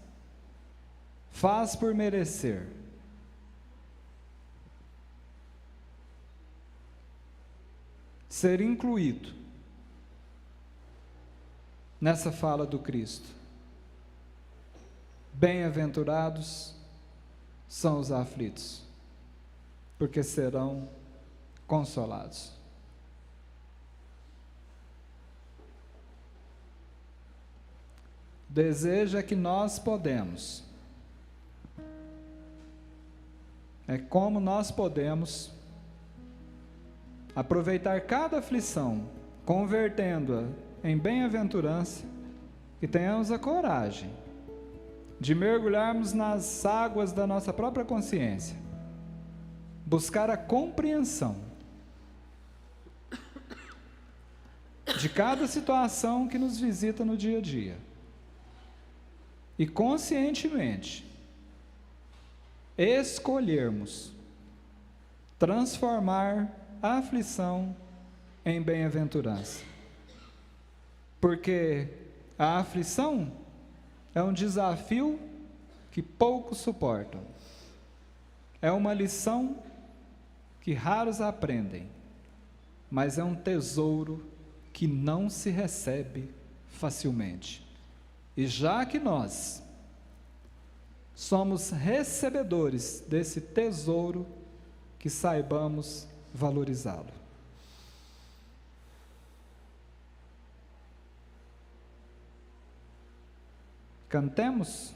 faz por merecer ser incluído nessa fala do Cristo? Bem-aventurados são os aflitos, porque serão consolados. O desejo é que nós podemos, é como nós podemos aproveitar cada aflição, convertendo-a em bem-aventurança, e tenhamos a coragem de mergulharmos nas águas da nossa própria consciência, buscar a compreensão de cada situação que nos visita no dia a dia, e conscientemente escolhermos transformar a aflição em bem-aventurança. Porque a aflição é um desafio que poucos suportam. É uma lição que raros aprendem, mas é um tesouro que não se recebe facilmente. E já que nós somos recebedores desse tesouro, que saibamos valorizá-lo. Cantemos.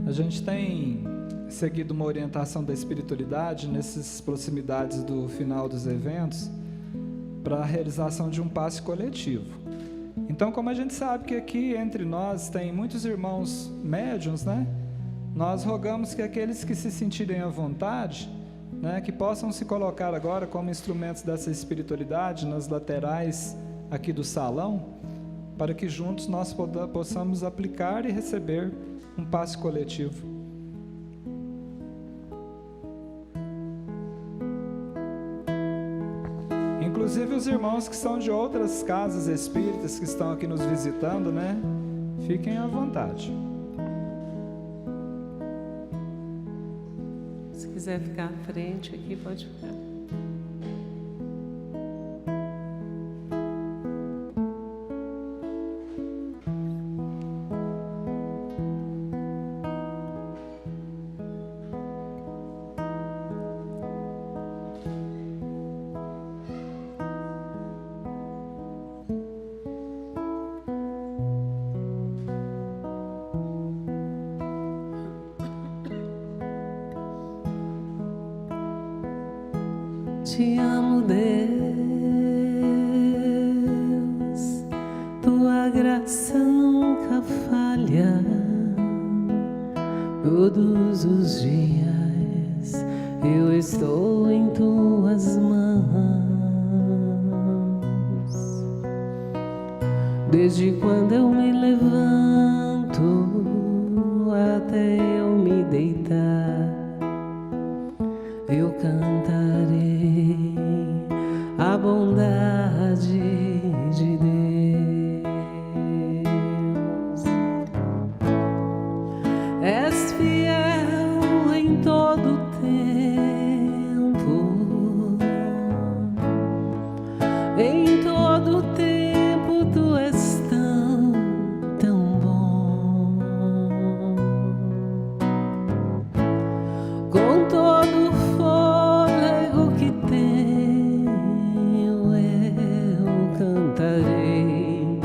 A gente tem seguido uma orientação da espiritualidade nessas proximidades do final dos eventos para a realização de um passe coletivo. Então, como a gente sabe que aqui entre nós tem muitos irmãos médiuns, né? Nós rogamos que aqueles que se sentirem à vontade, né, que possam se colocar agora como instrumentos dessa espiritualidade nas laterais aqui do salão, para que juntos nós possamos aplicar e receber um passe coletivo. Inclusive os irmãos que são de outras casas espíritas que estão aqui nos visitando, né? Fiquem à vontade. Se quiser ficar à frente aqui, pode ficar. Te amo, Deus, tua graça nunca falha. Todos os dias eu estou em tuas mãos. Desde quando eu me levanto até eu me deitar, eu cantarei a bondade de Deus. És fiel em todo tempo, em todo tempo tu és tão bom. Com todo o fôlego que tenho, eu cantarei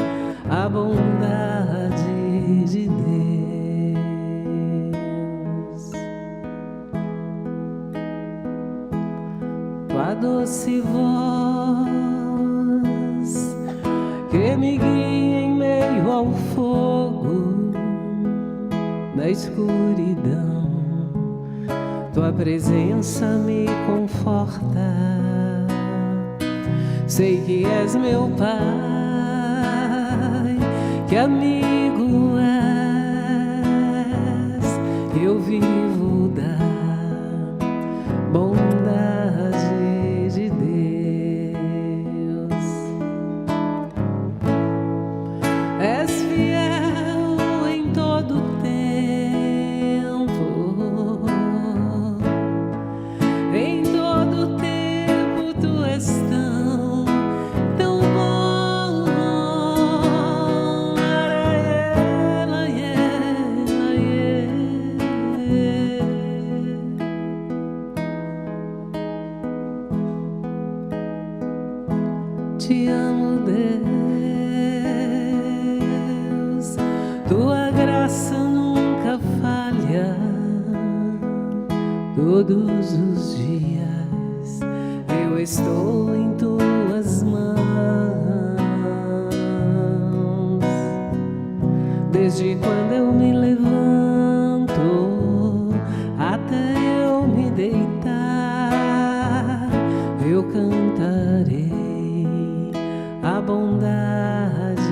a bondade de Deus. Tua doce voz que me guia em meio ao fogo, na escuridão. Tua presença me conforta. Sei que és meu Pai, que amigo és. Eu vivo da bondade de Deus. És fiel em todo tempo, em todo tempo tu és tão, tão bom. Te amo, Deus, tua graça nunca falha. Todos os dias eu estou em tuas mãos. Desde quando eu me levanto até eu me deitar, eu cantarei a bondade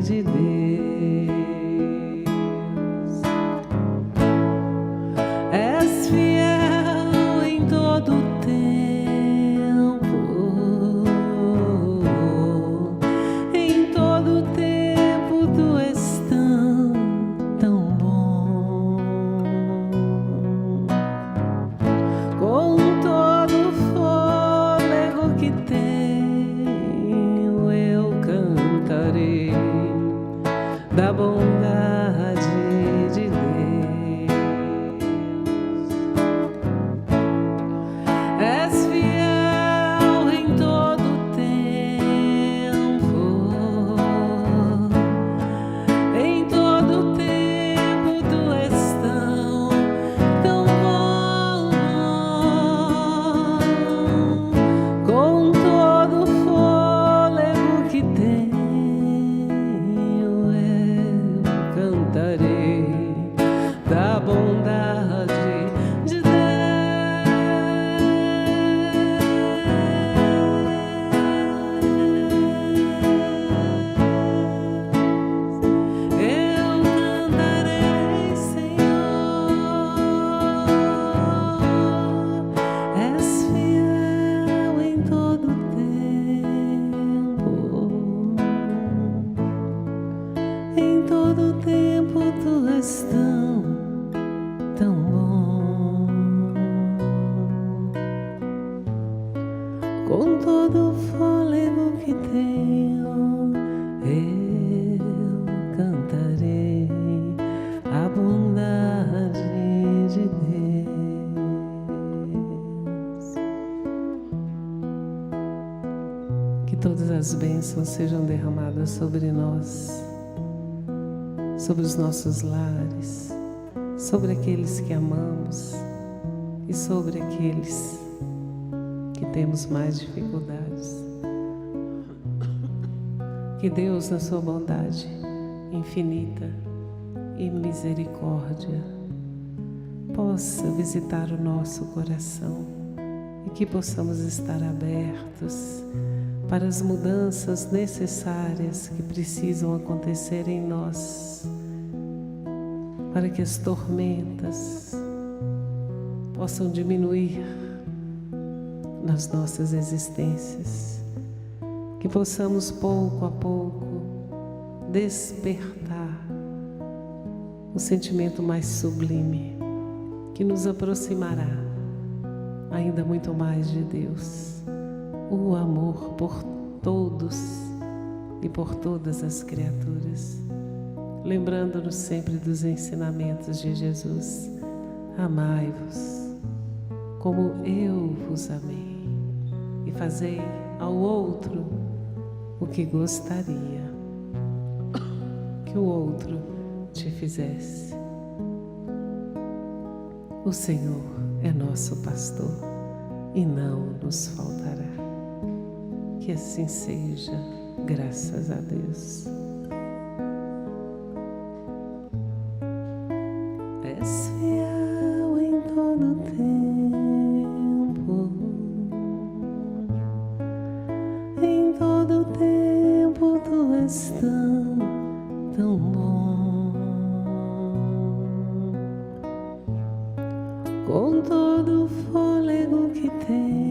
de Deus. És fiel em todo tempo, em todo tempo tu és tão, tão bom. Com todo o fôlego que tenho, eu cantarei da bondade de Deus. És fiel em todo tempo, em todo tempo tu és tão, tão bom. Com todo o fôlego que tenho, eu cantarei da bondade de Deus. Eu cantarei, Senhor. És fiel em todo tempo, em todo tempo tu és tão, tão bom. Com todo o fôlego que tenho, eu cantarei a bondade de Deus. Que todas as bênçãos sejam derramadas sobre nós, sobre os nossos lares, sobre aqueles que amamos e sobre aqueles que temos mais dificuldades. Que Deus, na sua bondade infinita e misericórdia, possa visitar o nosso coração e que possamos estar abertos para as mudanças necessárias que precisam acontecer em nós, para que as tormentas possam diminuir nas nossas existências, que possamos pouco a pouco despertar o sentimento mais sublime que nos aproximará ainda muito mais de Deus, o amor por todos e por todas as criaturas, lembrando-nos sempre dos ensinamentos de Jesus: amai-vos como eu vos amei, e fazei ao outro o que gostaria que o outro te fizesse. O Senhor é nosso pastor e não nos faltará. Que assim seja, graças a Deus. és fiel em todo tempo. Em todo tempo tu és tão bom. Com todo o fôlego que tem